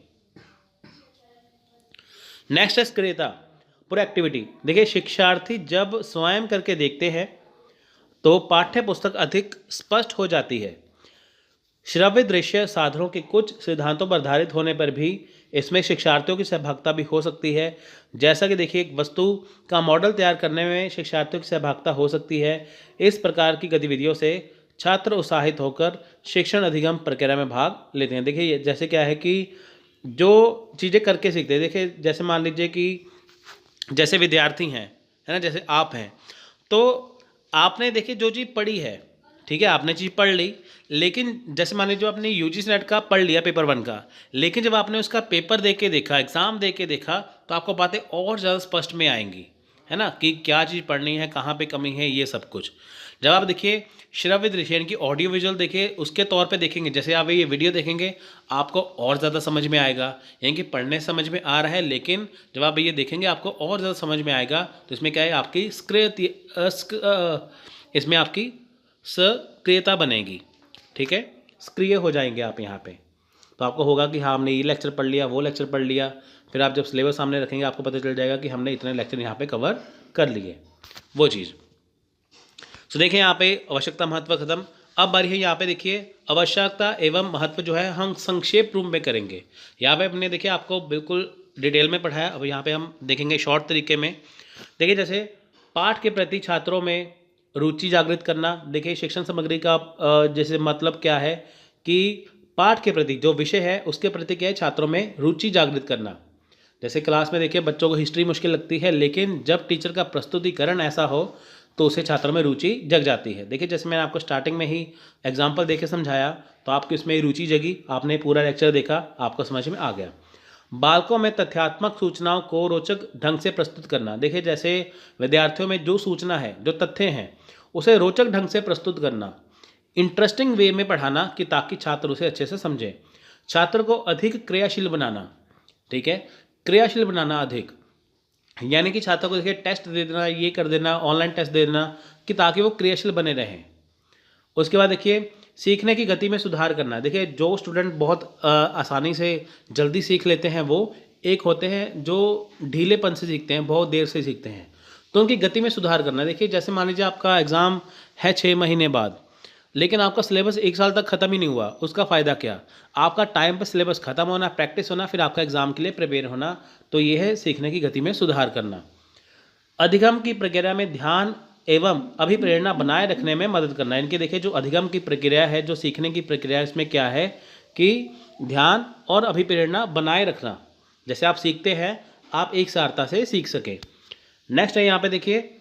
नेक्स्ट है सक्रियता, प्रोएक्टिविटी। देखिए शिक्षार्थी जब स्वयं करके देखते हैं तो पाठ्य पुस्तक अधिक स्पष्ट हो जाती है। श्रव्य दृश्य साधनों के कुछ सिद्धांतों पर आधारित होने पर भी इसमें शिक्षार्थियों की सहभागिता भी हो सकती है। जैसा कि देखिए एक वस्तु का मॉडल तैयार करने में शिक्षार्थियों की सहभागिता हो सकती है। इस प्रकार की गतिविधियों से छात्र उत्साहित होकर शिक्षण अधिगम प्रक्रिया में भाग लेते हैं। देखिए जैसे क्या है कि जो चीज़ें करके सीखते हैं, देखिए जैसे मान लीजिए कि जैसे विद्यार्थी हैं, है ना, जैसे आप हैं, तो आपने देखिए जो चीज़ पढ़ी है, ठीक है, आपने चीज़ पढ़ ली, लेकिन जैसे मान लीजिए आपने यूजीसी नेट का पढ़ लिया पेपर 1 का, लेकिन जब आपने उसका पेपर दे के देखा, एग्ज़ाम दे के देखा, तो आपको बातें और ज़्यादा स्पष्ट में आएंगी, है ना, कि क्या चीज़ पढ़नी है, कहाँ पे कमी है, ये सब कुछ। जब आप देखिए श्रव्य दृश्य यानी कि ऑडियो विजुअल देखिए उसके तौर पे देखेंगे, जैसे आप ये वीडियो देखेंगे आपको और ज़्यादा समझ में आएगा। यानी कि पढ़ने समझ में आ रहा है, लेकिन जब आप ये देखेंगे आपको और ज़्यादा समझ में आएगा। तो इसमें क्या है, आपकी इसमें आपकी सक्रियता बनेगी, ठीक है, सक्रिय हो जाएंगे आप यहाँ पे। तो आपको होगा कि हाँ हमने ये लेक्चर पढ़ लिया, वो लेक्चर पढ़ लिया, फिर आप जब सिलेबस सामने रखेंगे आपको पता चल जाएगा कि हमने इतने लेक्चर यहाँ पे कवर कर लिए, वो चीज़। तो देखिए यहाँ पे आवश्यकता महत्व खत्म। अब बारी है यहाँ पे देखिए आवश्यकता एवं महत्व जो है हम संक्षेप रूप में करेंगे। यहाँ पे हमने देखिए आपको बिल्कुल डिटेल में पढ़ाया, अब यहाँ पे हम देखेंगे शॉर्ट तरीके में। देखिए जैसे पाठ के प्रति छात्रों में रुचि जागृत करना। देखिए शिक्षण सामग्री का जैसे मतलब क्या है कि पाठ के प्रति जो विषय है उसके प्रति क्या है, छात्रों में रुचि जागृत करना। जैसे क्लास में देखिए बच्चों को हिस्ट्री मुश्किल लगती है, लेकिन जब टीचर का प्रस्तुतिकरण ऐसा हो तो उसे छात्रों में रुचि जग जाती है। देखिए जैसे मैंने आपको स्टार्टिंग में ही एग्जाम्पल देके समझाया, तो आपको इसमें रुचि जगी, आपने पूरा लेक्चर देखा, आपको समझ में आ गया। बालकों में तथ्यात्मक सूचनाओं को रोचक ढंग से प्रस्तुत करना। देखिए जैसे विद्यार्थियों में जो सूचना है, जो तथ्य हैं, उसे रोचक ढंग से प्रस्तुत करना, इंटरेस्टिंग वे में पढ़ाना कि ताकि छात्र उसे अच्छे से समझे। छात्र को अधिक क्रियाशील बनाना, ठीक है, क्रियाशील बनाना अधिक, यानी कि छात्रों को देखिए टेस्ट दे देना, ये कर देना, ऑनलाइन टेस्ट दे देना कि ताकि वो क्रियाशील बने रहें। उसके बाद देखिए सीखने की गति में सुधार करना। देखिए जो स्टूडेंट बहुत आसानी से जल्दी सीख लेते हैं, वो एक होते हैं जो ढीलेपन से सीखते हैं, बहुत देर से सीखते हैं, तो उनकी गति में सुधार करना। देखिए जैसे मान लीजिए आपका एग्ज़ाम है 6 महीने बाद, लेकिन आपका सिलेबस 1 साल तक ख़त्म ही नहीं हुआ, उसका फ़ायदा क्या? आपका टाइम पर सिलेबस ख़त्म होना, प्रैक्टिस होना, फिर आपका एग्ज़ाम के लिए प्रिपेयर होना। तो ये है सीखने की गति में सुधार करना। अधिगम की प्रक्रिया में ध्यान एवं अभिप्रेरणा बनाए रखने में मदद करना। इनके देखिए जो अधिगम की प्रक्रिया है, जो सीखने की प्रक्रिया है, इसमें क्या है कि ध्यान और अभिप्रेरणा बनाए रखना, जैसे आप सीखते हैं आप एक सारता से सीख सकें। नेक्स्ट है यहाँ पे देखिए,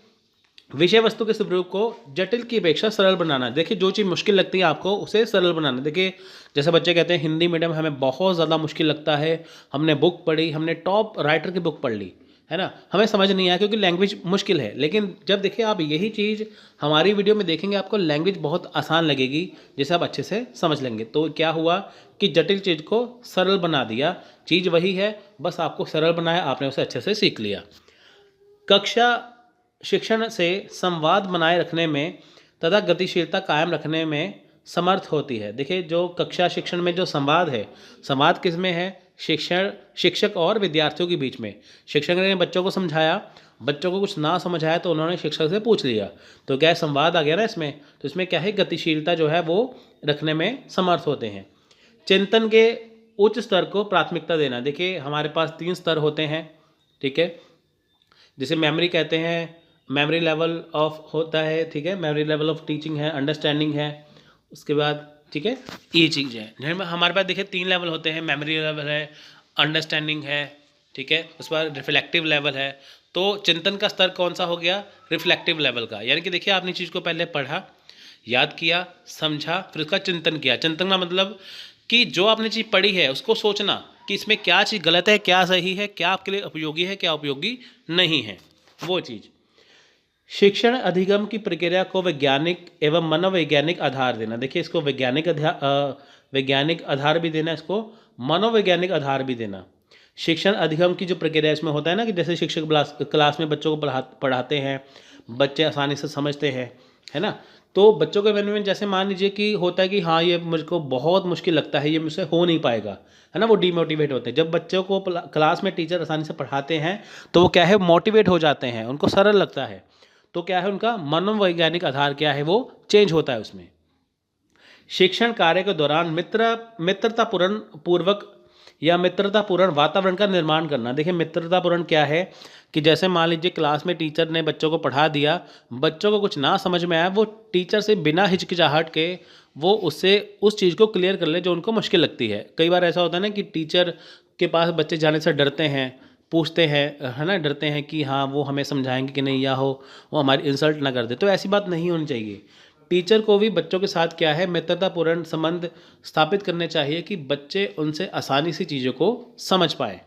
विषय वस्तु के स्वरूप को जटिल की अपेक्षा सरल बनाना। देखिए जो चीज़ मुश्किल लगती है आपको उसे सरल बनाना। देखिए जैसे बच्चे कहते हैं हिंदी मीडियम हमें बहुत ज़्यादा मुश्किल लगता है, हमने बुक पढ़ी, हमने टॉप राइटर की बुक पढ़ ली, है ना, हमें समझ नहीं आया क्योंकि लैंग्वेज मुश्किल है। लेकिन जब देखिए आप यही चीज़ हमारी वीडियो में देखेंगे आपको लैंग्वेज बहुत आसान लगेगी, जिसे आप अच्छे से समझ लेंगे। तो क्या हुआ कि जटिल चीज़ को सरल बना दिया, चीज़ वही है, बस आपको सरल बनाया, आपने उसे अच्छे से सीख लिया। कक्षा शिक्षण से संवाद बनाए रखने में तथा गतिशीलता कायम रखने में समर्थ होती है। देखिए जो कक्षा शिक्षण में जो संवाद है, संवाद किस में है, शिक्षक और विद्यार्थियों के बीच में। शिक्षक ने बच्चों को समझाया, बच्चों को कुछ ना समझ आया तो उन्होंने शिक्षक से पूछ लिया, तो क्या है संवाद आ गया ना इसमें। तो इसमें क्या है, गतिशीलता जो है वो रखने में समर्थ होते हैं। चिंतन के उच्च स्तर को प्राथमिकता देना। देखिए हमारे पास 3 स्तर होते हैं, ठीक है, जिसे मेमोरी कहते हैं, मेमोरी लेवल ऑफ होता है, ठीक है, मेमोरी लेवल ऑफ टीचिंग है, अंडरस्टैंडिंग है, उसके बाद ठीक है ये चीज़ है। हमारे पास देखिए 3 लेवल होते हैं, मेमोरी लेवल है, अंडरस्टैंडिंग है, ठीक है, उसके बाद रिफ्लेक्टिव लेवल है। तो चिंतन का स्तर कौन सा हो गया, रिफ्लेक्टिव लेवल का। यानी कि देखिए आपने चीज़ को पहले पढ़ा, याद किया, समझा, फिर उसका चिंतन किया। चिंतन का मतलब कि जो आपने चीज़ पढ़ी है उसको सोचना कि इसमें क्या चीज़ गलत है, क्या सही है, क्या आपके लिए उपयोगी है, क्या उपयोगी नहीं है, वो चीज़। शिक्षण अधिगम की प्रक्रिया को वैज्ञानिक एवं मनोवैज्ञानिक आधार देना। देखिए इसको वैज्ञानिक आधार भी देना, इसको मनोवैज्ञानिक आधार भी देना। शिक्षण अधिगम की जो प्रक्रिया इसमें होता है ना कि जैसे शिक्षक क्लास में बच्चों को पढ़ाते हैं, बच्चे आसानी से समझते हैं, है ना। तो बच्चों के मन में जैसे मान लीजिए कि होता है कि हाँ ये मुझको बहुत मुश्किल लगता है, ये मुझसे हो नहीं पाएगा, है ना, वो डीमोटिवेट होते हैं। जब बच्चों को क्लास में टीचर आसानी से पढ़ाते हैं तो वो क्या है, मोटिवेट हो जाते हैं, उनको सरल लगता है। तो क्या है, उनका मनोवैज्ञानिक आधार क्या है, वो चेंज होता है उसमें। शिक्षण कार्य के दौरान मित्रतापूर्ण वातावरण का निर्माण करना। देखिए मित्रतापूर्ण क्या है कि जैसे मान लीजिए क्लास में टीचर ने बच्चों को पढ़ा दिया, बच्चों को कुछ ना समझ में आया, वो टीचर से बिना हिचकिचाहट के वो उससे उस चीज़ को क्लियर कर ले जो उनको मुश्किल लगती है। कई बार ऐसा होता है ना कि टीचर के पास बच्चे जाने से डरते हैं, पूछते हैं, है ना, डरते हैं कि हाँ वो हमें समझाएंगे कि नहीं, या हो वो हमारी इंसल्ट ना कर दे। तो ऐसी बात नहीं होनी चाहिए। टीचर को भी बच्चों के साथ क्या है, मित्रतापूर्ण संबंध स्थापित करने चाहिए कि बच्चे उनसे आसानी से चीज़ों को समझ पाए।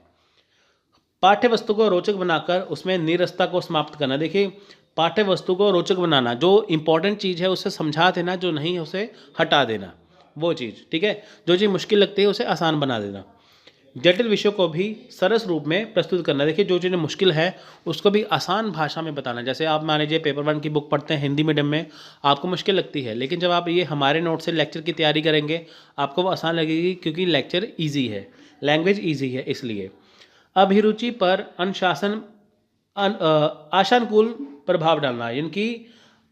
पाठ्य वस्तु को रोचक बनाकर उसमें नीरसता को समाप्त करना। देखिए पाठ्य वस्तु को रोचक बनाना, जो इंपॉर्टेंट चीज़ है उसे समझा देना, जो नहीं है उसे हटा देना, वो चीज़, ठीक है। जो चीज़ मुश्किल लगती है उसे आसान बना देना। जटिल विषयों को भी सरस रूप में प्रस्तुत करना। देखिए जो चीज़ें मुश्किल है उसको भी आसान भाषा में बताना। जैसे आप मान लीजिए पेपर 1 की बुक पढ़ते हैं हिंदी मीडियम में, आपको मुश्किल लगती है, लेकिन जब आप ये हमारे नोट से लेक्चर की तैयारी करेंगे आपको वो आसान लगेगी, क्योंकि लेक्चर ईजी है, लैंग्वेज ईजी है इसलिए। अभिरुचि पर आशानुकूल प्रभाव डालना, यानी कि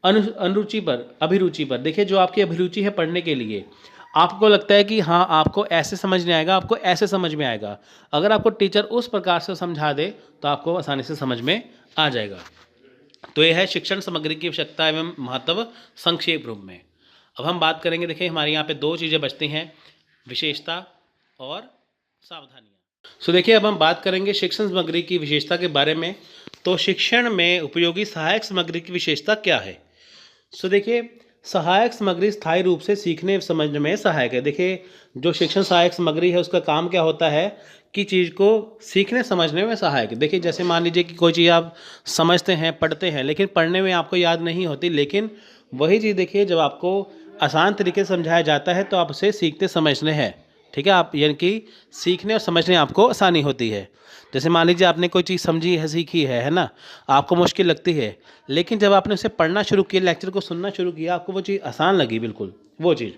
अनुरुचि पर, अभिरुचि पर। देखिए जो आपकी अभिरुचि है पढ़ने के लिए, आपको लगता है कि हाँ आपको ऐसे समझ नहीं आएगा, आपको ऐसे समझ में आएगा, अगर आपको टीचर उस प्रकार से समझा दे तो आपको आसानी से समझ में आ जाएगा। तो यह है शिक्षण सामग्री की आवश्यकता एवं महत्व संक्षेप रूप में। अब हम बात करेंगे, देखिए हमारे यहाँ पे 2 चीज़ें बचती हैं, विशेषता और सावधानियाँ। सो देखिए अब हम बात करेंगे शिक्षण सामग्री की विशेषता के बारे में। तो शिक्षण में उपयोगी सहायक सामग्री की विशेषता क्या है। सो देखिए सहायक सामग्री स्थायी रूप से सीखने समझने में सहायक है। देखिए जो शिक्षण सहायक सामग्री है उसका काम क्या होता है कि चीज़ को सीखने समझने में सहायक है। देखिए जैसे मान लीजिए कि कोई चीज़ आप समझते हैं, पढ़ते हैं, लेकिन पढ़ने में आपको याद नहीं होती, लेकिन वही चीज़ देखिए जब आपको आसान तरीके से समझाया जाता है तो आप उसे सीखते समझने हैं, ठीक है, आप यानी कि सीखने और समझने आपको आसानी होती है। जैसे मान लीजिए आपने कोई चीज़ समझी है, सीखी है ना, आपको मुश्किल लगती है, लेकिन जब आपने उसे पढ़ना शुरू किया, लेक्चर को सुनना शुरू किया, आपको वो चीज़ आसान लगी, बिल्कुल वो चीज़।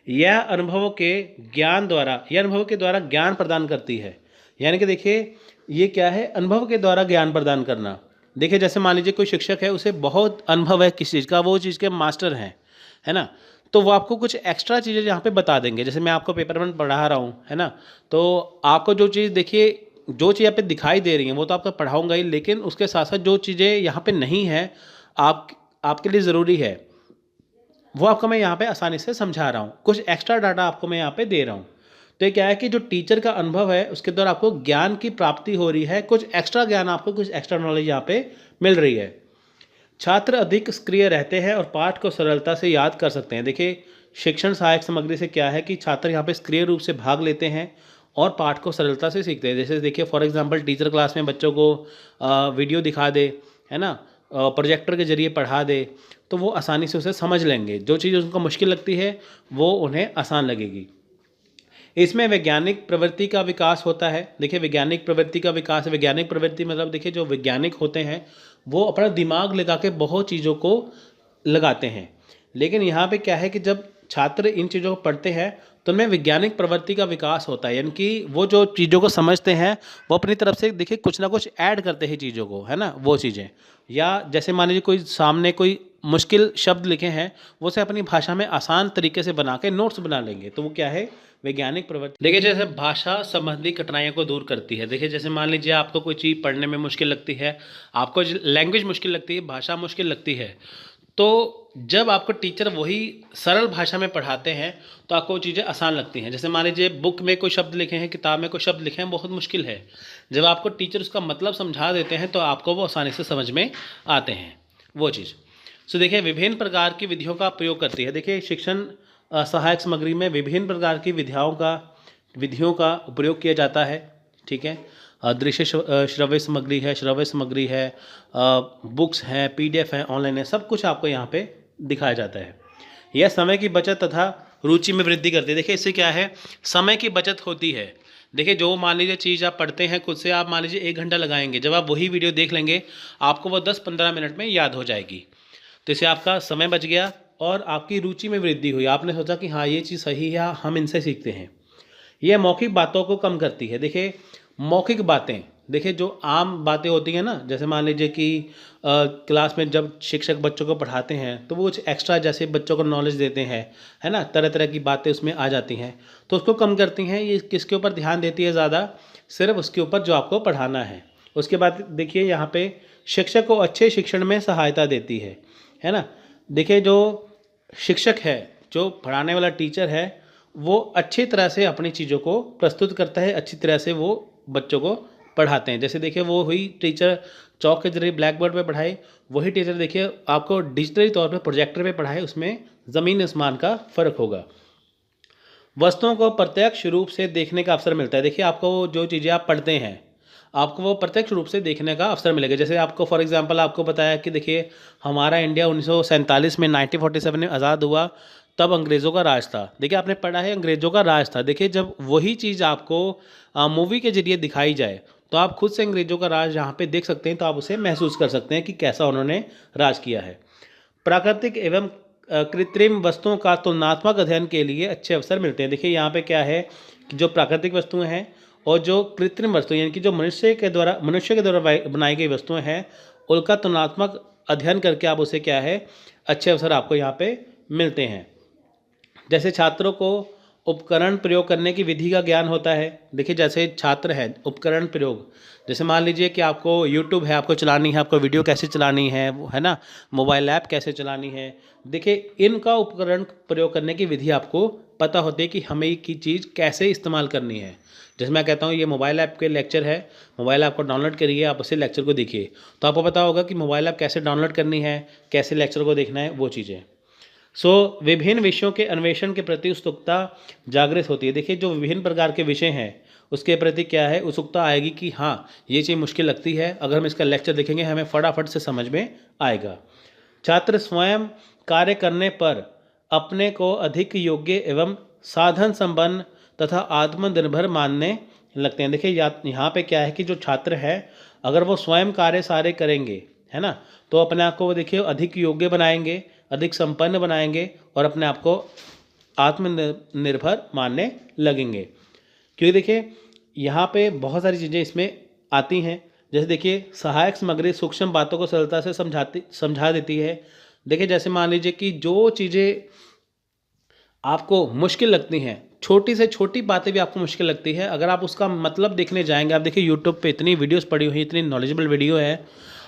यह अनुभवों के द्वारा ज्ञान प्रदान करती है। यानी कि देखिए ये क्या है, अनुभव के द्वारा ज्ञान प्रदान करना। देखिए जैसे मान लीजिए कोई शिक्षक है, उसे बहुत अनुभव है किसी चीज़ का, वो चीज़ के मास्टर हैं, है ना, तो वो आपको कुछ एक्स्ट्रा चीज़ें यहाँ पे बता देंगे। जैसे मैं आपको पेपर 1 पढ़ा रहा हूँ, है ना, तो आपको जो चीज़ देखिए, जो चीज़ यहाँ पे दिखाई दे रही है वो तो आपको पढ़ाऊँगा ही, लेकिन उसके साथ साथ जो चीज़ें यहाँ पे नहीं है, आपके लिए ज़रूरी है, वो आपको मैं यहाँ पे आसानी से समझा रहा हूँ, कुछ एक्स्ट्रा डाटा आपको मैं यहाँ पे दे रहा हूँ। तो ये क्या है कि जो टीचर का अनुभव है उसके द्वारा आपको ज्ञान की प्राप्ति हो रही है, कुछ एक्स्ट्रा ज्ञान आपको, कुछ एक्स्ट्रा नॉलेज यहाँ पे मिल रही है। छात्र अधिक सक्रिय रहते हैं और पाठ को सरलता से याद कर सकते हैं। देखिए शिक्षण सहायक सामग्री से क्या है कि छात्र यहाँ पे सक्रिय रूप से भाग लेते हैं और पाठ को सरलता से सीखते हैं। जैसे देखिए फॉर एग्जांपल टीचर क्लास में बच्चों को वीडियो दिखा दे, है ना, प्रोजेक्टर के जरिए पढ़ा दे, तो वो आसानी से उसे समझ लेंगे। जो चीज़ उनको मुश्किल लगती है वो उन्हें आसान लगेगी। इसमें वैज्ञानिक प्रवृत्ति का विकास होता है। देखिए वैज्ञानिक प्रवृत्ति का विकास, वैज्ञानिक प्रवृत्ति मतलब देखिए जो वैज्ञानिक होते हैं वो अपना दिमाग लगा के बहुत चीज़ों को लगाते हैं। लेकिन यहाँ पे क्या है कि जब छात्र इन चीज़ों को पढ़ते हैं तो उनमें वैज्ञानिक प्रवृत्ति का विकास होता है, यानी कि वो जो चीज़ों को समझते हैं वो अपनी तरफ से देखिए कुछ ना कुछ ऐड करते हैं चीज़ों को, है ना, वो चीज़ें। या जैसे मान लीजिए कोई सामने कोई मुश्किल शब्द लिखे हैं वो से अपनी भाषा में आसान तरीके से बना के नोट्स बना लेंगे, तो वो क्या है, वैज्ञानिक प्रवृत्ति। देखिए जैसे भाषा संबंधी कठिनाइयों को दूर करती है। देखिए जैसे मान लीजिए आपको कोई चीज़ पढ़ने में मुश्किल लगती है, आपको लैंग्वेज मुश्किल लगती है, भाषा मुश्किल लगती है, तो जब आपको टीचर वही सरल भाषा में पढ़ाते हैं तो आपको वो चीज़ें आसान लगती हैं। जैसे मान लीजिए बुक में कोई शब्द लिखे हैं, किताब में कोई शब्द लिखे हैं, बहुत मुश्किल है, जब आपको टीचर उसका मतलब समझा देते हैं तो आपको वो आसानी से समझ में आते हैं वो चीज़। सो देखिए विभिन्न प्रकार की विधियों का प्रयोग करती है। देखिए शिक्षण सहायक सामग्री में विभिन्न प्रकार की विधियों का उपयोग किया जाता है, ठीक है। दृश्य श्रव्य सामग्री है, श्रव्य सामग्री है, बुक्स हैं, पीडीएफ है, ऑनलाइन है, सब कुछ आपको यहाँ पे दिखाया जाता है। यह समय की बचत तथा रुचि में वृद्धि करती है। देखिए इससे क्या है, समय की बचत होती है। देखिए जो मान लीजिए चीज़ आप पढ़ते हैं खुद से, आप मान लीजिए 1 घंटा लगाएंगे, जब आप वही वीडियो देख लेंगे आपको वो 10-15 मिनट में याद हो जाएगी। तो इससे आपका समय बच गया और आपकी रुचि में वृद्धि हुई। आपने सोचा कि हाँ ये चीज़ सही है, हम इनसे सीखते हैं। यह मौखिक बातों को कम करती है। देखिए मौखिक बातें, देखिए जो आम बातें होती हैं ना, जैसे मान लीजिए कि क्लास में जब शिक्षक बच्चों को पढ़ाते हैं तो वो कुछ एक्स्ट्रा जैसे बच्चों को नॉलेज देते हैं, है ना, तरह तरह की बातें उसमें आ जाती हैं, तो उसको कम करती हैं। ये किसके ऊपर ध्यान देती है ज़्यादा, सिर्फ उसके ऊपर जो आपको पढ़ाना है। उसके बाद देखिए यहाँ पे शिक्षक को अच्छे शिक्षण में सहायता देती है ना। देखिए जो शिक्षक है, जो पढ़ाने वाला टीचर है, वो अच्छी तरह से अपनी चीज़ों को प्रस्तुत करता है, अच्छी तरह से वो बच्चों को पढ़ाते हैं। जैसे देखिए वो हुई टीचर चौक के जरिए ब्लैक बोर्ड पर पढ़ाए, वही टीचर देखिए आपको डिजिटली तौर पे प्रोजेक्टर पे पढ़ाए, उसमें ज़मीन आसमान का फ़र्क होगा। वस्तुओं को प्रत्यक्ष रूप से देखने का अवसर मिलता है। देखिए आपको जो चीज़ें आप पढ़ते हैं आपको वो प्रत्यक्ष रूप से देखने का अवसर मिलेगा। जैसे आपको फॉर एग्जांपल आपको बताया कि देखिए हमारा इंडिया 1947 में 1947 में आज़ाद हुआ, तब अंग्रेज़ों का राज था। देखिए आपने पढ़ा है अंग्रेज़ों का राज था। देखिए जब वही चीज़ आपको मूवी के जरिए दिखाई जाए तो आप खुद से अंग्रेज़ों का राज यहाँ पे देख सकते हैं, तो आप उसे महसूस कर सकते हैं कि कैसा उन्होंने राज किया है। प्राकृतिक एवं कृत्रिम वस्तुओं का तुलनात्मक अध्ययन के लिए अच्छे अवसर मिलते हैं। देखिए यहाँ पे क्या है कि जो प्राकृतिक वस्तुएं हैं और जो कृत्रिम वस्तुएं, यानी कि जो मनुष्य के द्वारा बनाई गई वस्तुएं हैं, उनका तुलनात्मक अध्ययन करके आप उसे क्या है, अच्छे अवसर आपको यहाँ पे मिलते हैं। जैसे छात्रों को उपकरण प्रयोग करने की विधि का ज्ञान होता है। देखिए जैसे छात्र हैं, उपकरण प्रयोग, जैसे मान लीजिए कि आपको यूट्यूब है, आपको चलानी है, आपको वीडियो कैसे चलानी है ना, मोबाइल ऐप कैसे चलानी है। देखिए इनका उपकरण प्रयोग करने की विधि आपको पता होती है कि हमें की चीज़ कैसे इस्तेमाल करनी है। जैसे मैं कहता हूँ ये मोबाइल ऐप के लेक्चर है, मोबाइल ऐप को डाउनलोड करिए, आप उसे लेक्चर को देखिए, तो आपको पता होगा कि मोबाइल ऐप कैसे डाउनलोड करनी है, कैसे लेक्चर को देखना है, वो चीज़ें। विभिन्न विषयों के अन्वेषण के प्रति उत्सुकता जागृत होती है। देखिए जो विभिन्न प्रकार के विषय हैं उसके प्रति क्या है, उत्सुकता आएगी कि हाँ ये चीज़ मुश्किल लगती है, अगर हम इसका लेक्चर देखेंगे हमें फटाफट से समझ में आएगा। छात्र स्वयं कार्य करने पर अपने को अधिक योग्य एवं साधन संपन्न तथा आत्मनिर्भर मानने लगते हैं। देखिए यहाँ पे क्या है कि जो छात्र है अगर वो स्वयं कार्य सारे करेंगे, है ना, तो अपने आप को वो देखिए अधिक योग्य बनाएंगे, अधिक संपन्न बनाएंगे और अपने आप को आत्मनिर्भर मानने लगेंगे। क्योंकि देखिए यहाँ पे बहुत सारी चीज़ें इसमें आती हैं। जैसे देखिए सहायक सामग्री सूक्ष्म बातों को सरलता से समझा देती है। देखिए जैसे मान लीजिए कि जो चीज़ें आपको मुश्किल लगती हैं, छोटी से छोटी बातें भी आपको मुश्किल लगती है, अगर आप उसका मतलब देखने जाएंगे, आप देखिए यूट्यूब पे इतनी वीडियोस पड़ी हुई, इतनी नॉलेजेबल वीडियो है,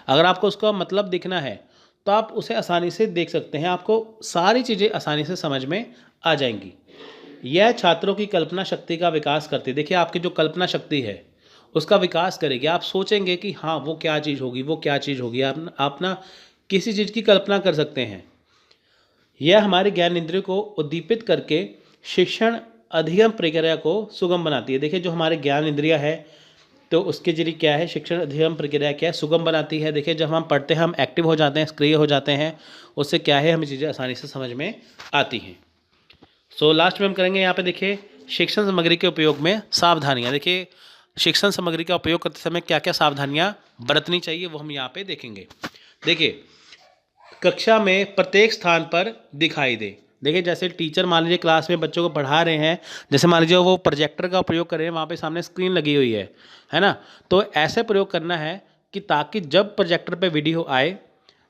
अगर आपको उसका मतलब देखना है तो आप उसे आसानी से देख सकते हैं, आपको सारी चीज़ें आसानी से समझ में आ जाएंगी। यह छात्रों की कल्पना शक्ति का विकास करती है। देखिए आपकी जो कल्पना शक्ति है उसका विकास करेगी। आप सोचेंगे कि हाँ वो क्या चीज़ होगी, वो क्या चीज़ होगी, आप ना किसी चीज़ की कल्पना कर सकते हैं। यह हमारे ज्ञान इंद्रियों को उद्दीपित करके शिक्षण अधिगम प्रक्रिया को सुगम बनाती है। देखिए जो हमारे ज्ञान इंद्रिया है तो उसके जरिए क्या है, शिक्षण अधिगम प्रक्रिया क्या है, सुगम बनाती है। देखिए जब हम पढ़ते हैं हम एक्टिव हो जाते हैं, सक्रिय हो जाते हैं, उससे क्या है हमें चीज़ें आसानी से समझ में आती हैं। सो लास्ट में हम करेंगे यहाँ पे देखिए शिक्षण सामग्री के उपयोग में सावधानियाँ। देखिए शिक्षण सामग्री का उपयोग करते समय क्या क्या सावधानियाँ बरतनी चाहिए वो हम यहाँ पे देखेंगे। देखिए कक्षा में प्रत्येक स्थान पर दिखाई दे। देखिए जैसे टीचर मान लीजिए क्लास में बच्चों को पढ़ा रहे हैं, जैसे मान लीजिए वो प्रोजेक्टर का प्रयोग कर रहे हैं, वहाँ पे सामने स्क्रीन लगी हुई है ना। तो ऐसे प्रयोग करना है कि ताकि जब प्रोजेक्टर पे वीडियो आए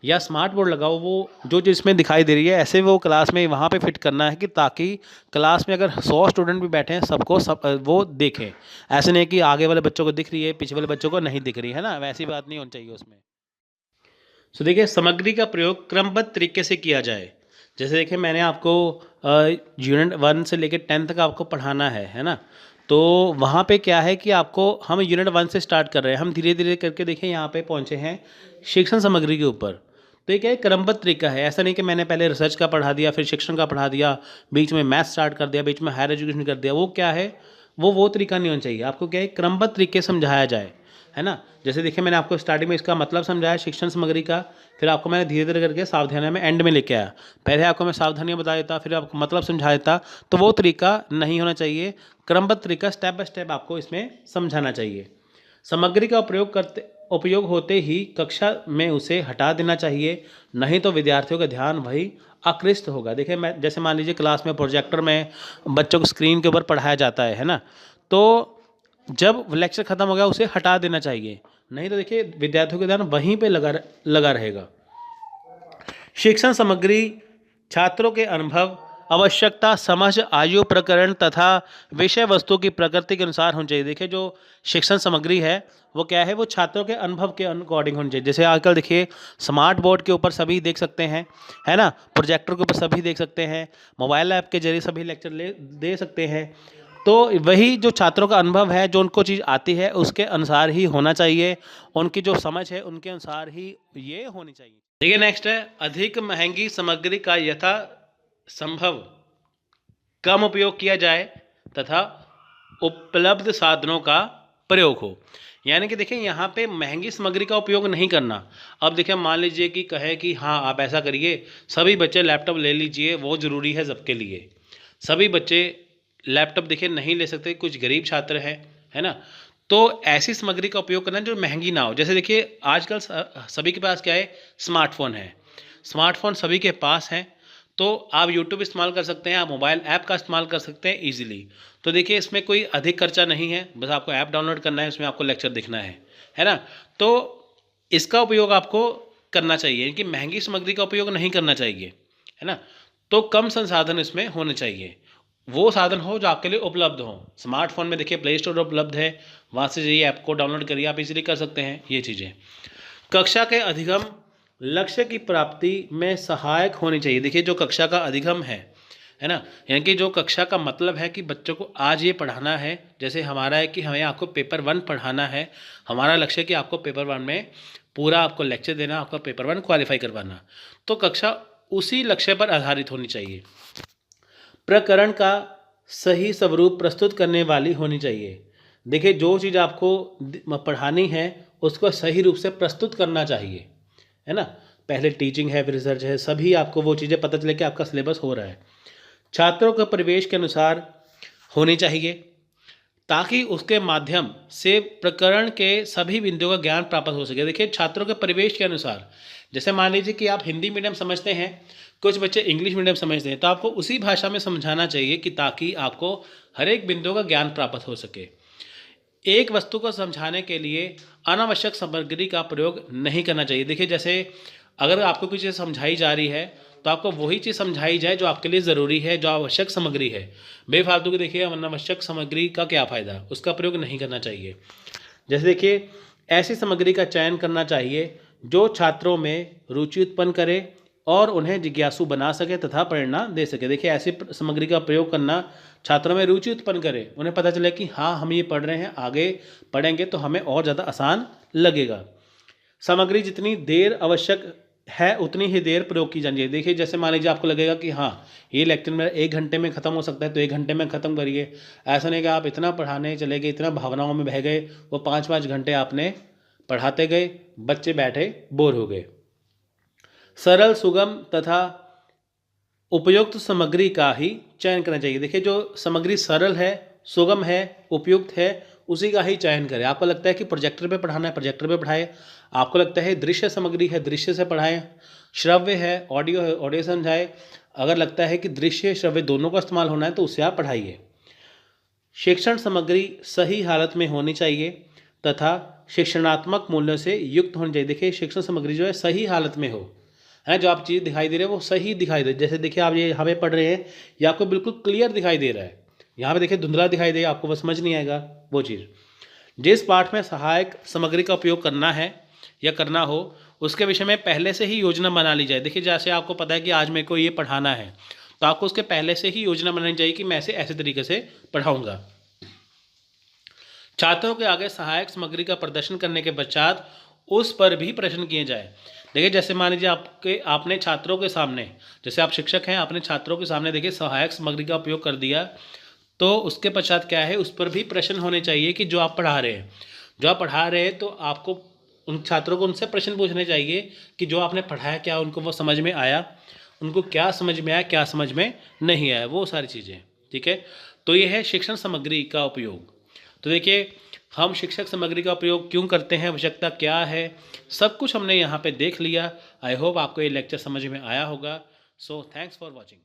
या स्मार्ट बोर्ड लगाओ, वो जो चीज़ में दिखाई दे रही है ऐसे वो क्लास में वहाँ पे फिट करना है कि ताकि क्लास में अगर 100 स्टूडेंट भी बैठे हैं सबको वो देखें। ऐसे नहीं कि आगे वाले बच्चों को दिख रही है पीछे वाले बच्चों को नहीं दिख रही है ना, वैसी बात नहीं होनी चाहिए उसमें। सो देखिए सामग्री का प्रयोग क्रमबद्ध तरीके से किया जाए। जैसे देखिए मैंने आपको यूनिट 1 से लेकर 10 तक आपको पढ़ाना है ना। तो वहाँ पे क्या है कि आपको हम यूनिट 1 से स्टार्ट कर रहे हैं, हम धीरे धीरे करके देखिए यहाँ पे पहुँचे हैं शिक्षण सामग्री के ऊपर। तो ये क्या है क्रमबद्ध तरीका है, ऐसा नहीं कि मैंने पहले रिसर्च का पढ़ा दिया फिर शिक्षण का पढ़ा दिया, बीच में मैथ स्टार्ट कर दिया, बीच में हायर एजुकेशन कर दिया। वो क्या है वो तरीका नहीं होना चाहिए। आपको क्या है क्रमबद्ध तरीके से समझाया जाए, है ना। जैसे देखिए मैंने आपको स्टार्टिंग में इसका मतलब समझाया शिक्षण सामग्री का, फिर आपको मैंने धीरे धीरे करके सावधानियां में एंड में लेके आया। पहले आपको मैं सावधानियां बता देता फिर आपको मतलब समझा देता, तो वो तरीका नहीं होना चाहिए। क्रमबद्ध तरीका स्टेप बाय स्टेप आपको इसमें समझाना चाहिए। सामग्री का उपयोग होते ही कक्षा में उसे हटा देना चाहिए, नहीं तो विद्यार्थियों का ध्यान वही आकृष्ट होगा। देखिए मैं जैसे मान लीजिए क्लास में प्रोजेक्टर में बच्चों को स्क्रीन के ऊपर पढ़ाया जाता है ना। तो जब लेक्चर खत्म हो गया उसे हटा देना चाहिए, नहीं तो देखिए विद्यार्थियों का ध्यान वहीं पे लगा रहेगा। शिक्षण सामग्री छात्रों के अनुभव, आवश्यकता, समझ, आयु, प्रकरण तथा विषय वस्तु की प्रकृति के अनुसार होनी चाहिए। देखिए जो शिक्षण सामग्री है वो क्या है, वो छात्रों के अनुभव के अकॉर्डिंग होनी चाहिए। जैसे आजकल देखिए स्मार्ट बोर्ड के ऊपर सभी देख सकते हैं, है ना, प्रोजेक्टर के ऊपर सभी देख सकते हैं, मोबाइल ऐप के जरिए सभी लेक्चर दे सकते हैं। तो वही जो छात्रों का अनुभव है, जो उनको चीज़ आती है उसके अनुसार ही होना चाहिए, उनकी जो समझ है उनके अनुसार ही ये होनी चाहिए। देखिए नेक्स्ट है अधिक महंगी सामग्री का यथा संभव कम उपयोग किया जाए तथा उपलब्ध साधनों का प्रयोग हो। यानी कि देखिए यहाँ पे महंगी सामग्री का उपयोग नहीं करना। अब देखिए मान लीजिए कि कहे कि हाँ आप ऐसा करिए सभी बच्चे लैपटॉप ले लीजिए, वो ज़रूरी है सबके लिए। सभी बच्चे लैपटॉप देखिए नहीं ले सकते, कुछ गरीब छात्र हैं, है ना। तो ऐसी सामग्री का उपयोग करना जो महंगी ना हो। जैसे देखिए आजकल सभी के पास क्या है, स्मार्टफोन है, स्मार्टफोन सभी के पास है। तो आप यूट्यूब इस्तेमाल कर सकते हैं, आप मोबाइल ऐप का इस्तेमाल कर सकते हैं ईजिली। तो देखिए इसमें कोई अधिक खर्चा नहीं है, बस आपको ऐप डाउनलोड करना है, उसमें आपको लेक्चर दिखना है ना। तो इसका उपयोग आपको करना चाहिए कि महंगी सामग्री का उपयोग नहीं करना चाहिए, है ना। तो कम संसाधन इसमें होने चाहिए, वो साधन हो जो आपके लिए उपलब्ध हो। स्मार्टफोन में देखिए प्ले स्टोर उपलब्ध है, वहाँ से ये ऐप को डाउनलोड करिए, आप इजीली कर सकते हैं ये चीज़ें। कक्षा के अधिगम लक्ष्य की प्राप्ति में सहायक होनी चाहिए। देखिए जो कक्षा का अधिगम है ना, यानी कि जो कक्षा का मतलब है कि बच्चों को आज ये पढ़ाना है। जैसे हमारा है कि हमें आपको पेपर 1 पढ़ाना है, हमारा लक्ष्य है कि आपको पेपर 1 में पूरा आपको लेक्चर देना, आपका पेपर 1 क्वालिफाई करवाना। तो कक्षा उसी लक्ष्य पर आधारित होनी चाहिए। प्रकरण का सही स्वरूप प्रस्तुत करने वाली होनी चाहिए। देखिए जो चीज़ आपको पढ़ानी है उसको सही रूप से प्रस्तुत करना चाहिए, है ना। पहले टीचिंग है फिर रिसर्च है, सभी आपको वो चीज़ें पता चले कि आपका सिलेबस हो रहा है। छात्रों के परिवेश के अनुसार होनी चाहिए ताकि उसके माध्यम से प्रकरण के सभी बिंदुओं का ज्ञान प्राप्त हो सके। देखिए छात्रों के परिवेश के अनुसार, जैसे मान लीजिए कि आप हिंदी मीडियम समझते हैं, कुछ बच्चे इंग्लिश मीडियम समझते हैं, तो आपको उसी भाषा में समझाना चाहिए कि ताकि आपको हर एक बिंदु का ज्ञान प्राप्त हो सके। एक वस्तु को समझाने के लिए अनावश्यक सामग्री का प्रयोग नहीं करना चाहिए। देखिए जैसे अगर आपको कुछ चीज़ समझाई जा रही है तो आपको वही चीज़ समझाई जाए जो आपके लिए ज़रूरी है, जो आवश्यक सामग्री है। बेफालतू की देखिए अनावश्यक सामग्री का क्या फ़ायदा, उसका प्रयोग नहीं करना चाहिए। जैसे देखिए ऐसी सामग्री का चयन करना चाहिए जो छात्रों में रुचि उत्पन्न करे और उन्हें जिज्ञासु बना सके तथा प्रेरणा दे सके। देखिए ऐसी सामग्री का प्रयोग करना छात्रों में रुचि उत्पन्न करे, उन्हें पता चले कि हाँ हम ये पढ़ रहे हैं, आगे पढ़ेंगे तो हमें और ज़्यादा आसान लगेगा। सामग्री जितनी देर आवश्यक है उतनी ही देर प्रयोग की जानी चाहिए। देखिए जैसे मान लीजिए आपको लगेगा कि हाँ ये लेक्चर मेरा 1 घंटे में ख़त्म हो सकता है तो 1 घंटे में ख़त्म करिए। ऐसा नहीं कि आप इतना पढ़ाने चले गए, इतना भावनाओं में बह गए, वो 5-5 घंटे आपने पढ़ाते गए, बच्चे बैठे बोर हो गए। सरल, सुगम तथा उपयुक्त सामग्री का ही चयन करना चाहिए। देखिए जो सामग्री सरल है, सुगम है, उपयुक्त है, उसी का ही चयन करें। आपको लगता है कि प्रोजेक्टर पे पढ़ाना है, प्रोजेक्टर पे पढ़ाएं। आपको लगता है दृश्य सामग्री है, दृश्य से पढ़ाएं। श्रव्य है, ऑडियो है, ऑडियो से समझाएं। अगर लगता है कि दृश्य श्रव्य दोनों का इस्तेमाल होना है तो उससे आप पढ़ाइए। शिक्षण सामग्री सही हालत में होनी चाहिए तथा शिक्षणात्मक मूल्यों से युक्त होनी चाहिए। देखिए शिक्षण सामग्री जो है सही हालत में हो, है जो आप चीज़ दिखाई दे रहे हैं वो सही दिखाई दे। जैसे देखिए आप ये हमें पढ़ रहे हैं, ये आपको बिल्कुल क्लियर दिखाई दे रहा है। यहाँ पे देखिए धुंधला दिखाई देगा, आपको वो समझ नहीं आएगा वो चीज़। जिस पाठ में सहायक सामग्री का उपयोग करना है या करना हो उसके विषय में पहले से ही योजना बना ली जाए। देखिए जैसे आपको पता है कि आज मेरे को ये पढ़ाना है तो आपको उसके पहले से ही योजना बनानी चाहिए कि मैं इसे ऐसे तरीके से पढ़ाऊँगा। छात्रों के आगे सहायक सामग्री का प्रदर्शन करने के पश्चात उस पर भी प्रश्न किए जाए। देखिए जैसे मान लीजिए आपने छात्रों के सामने, जैसे आप शिक्षक हैं, आपने छात्रों के सामने देखिए सहायक सामग्री का उपयोग कर दिया तो उसके पश्चात क्या है, उस पर भी प्रश्न होने चाहिए कि जो आप पढ़ा रहे हैं, तो आपको उन छात्रों को उनसे प्रश्न पूछने चाहिए कि जो आपने पढ़ाया क्या उनको वो समझ में आया, उनको क्या समझ में आया, क्या समझ में नहीं आया, वो सारी चीज़ें। ठीक है, तो ये है शिक्षण सामग्री का उपयोग। तो देखिए हम शिक्षक सामग्री का उपयोग क्यों करते हैं, आवश्यकता क्या है, सब कुछ हमने यहाँ पे देख लिया। आई होप आपको ये लेक्चर समझ में आया होगा। So thanks for watching.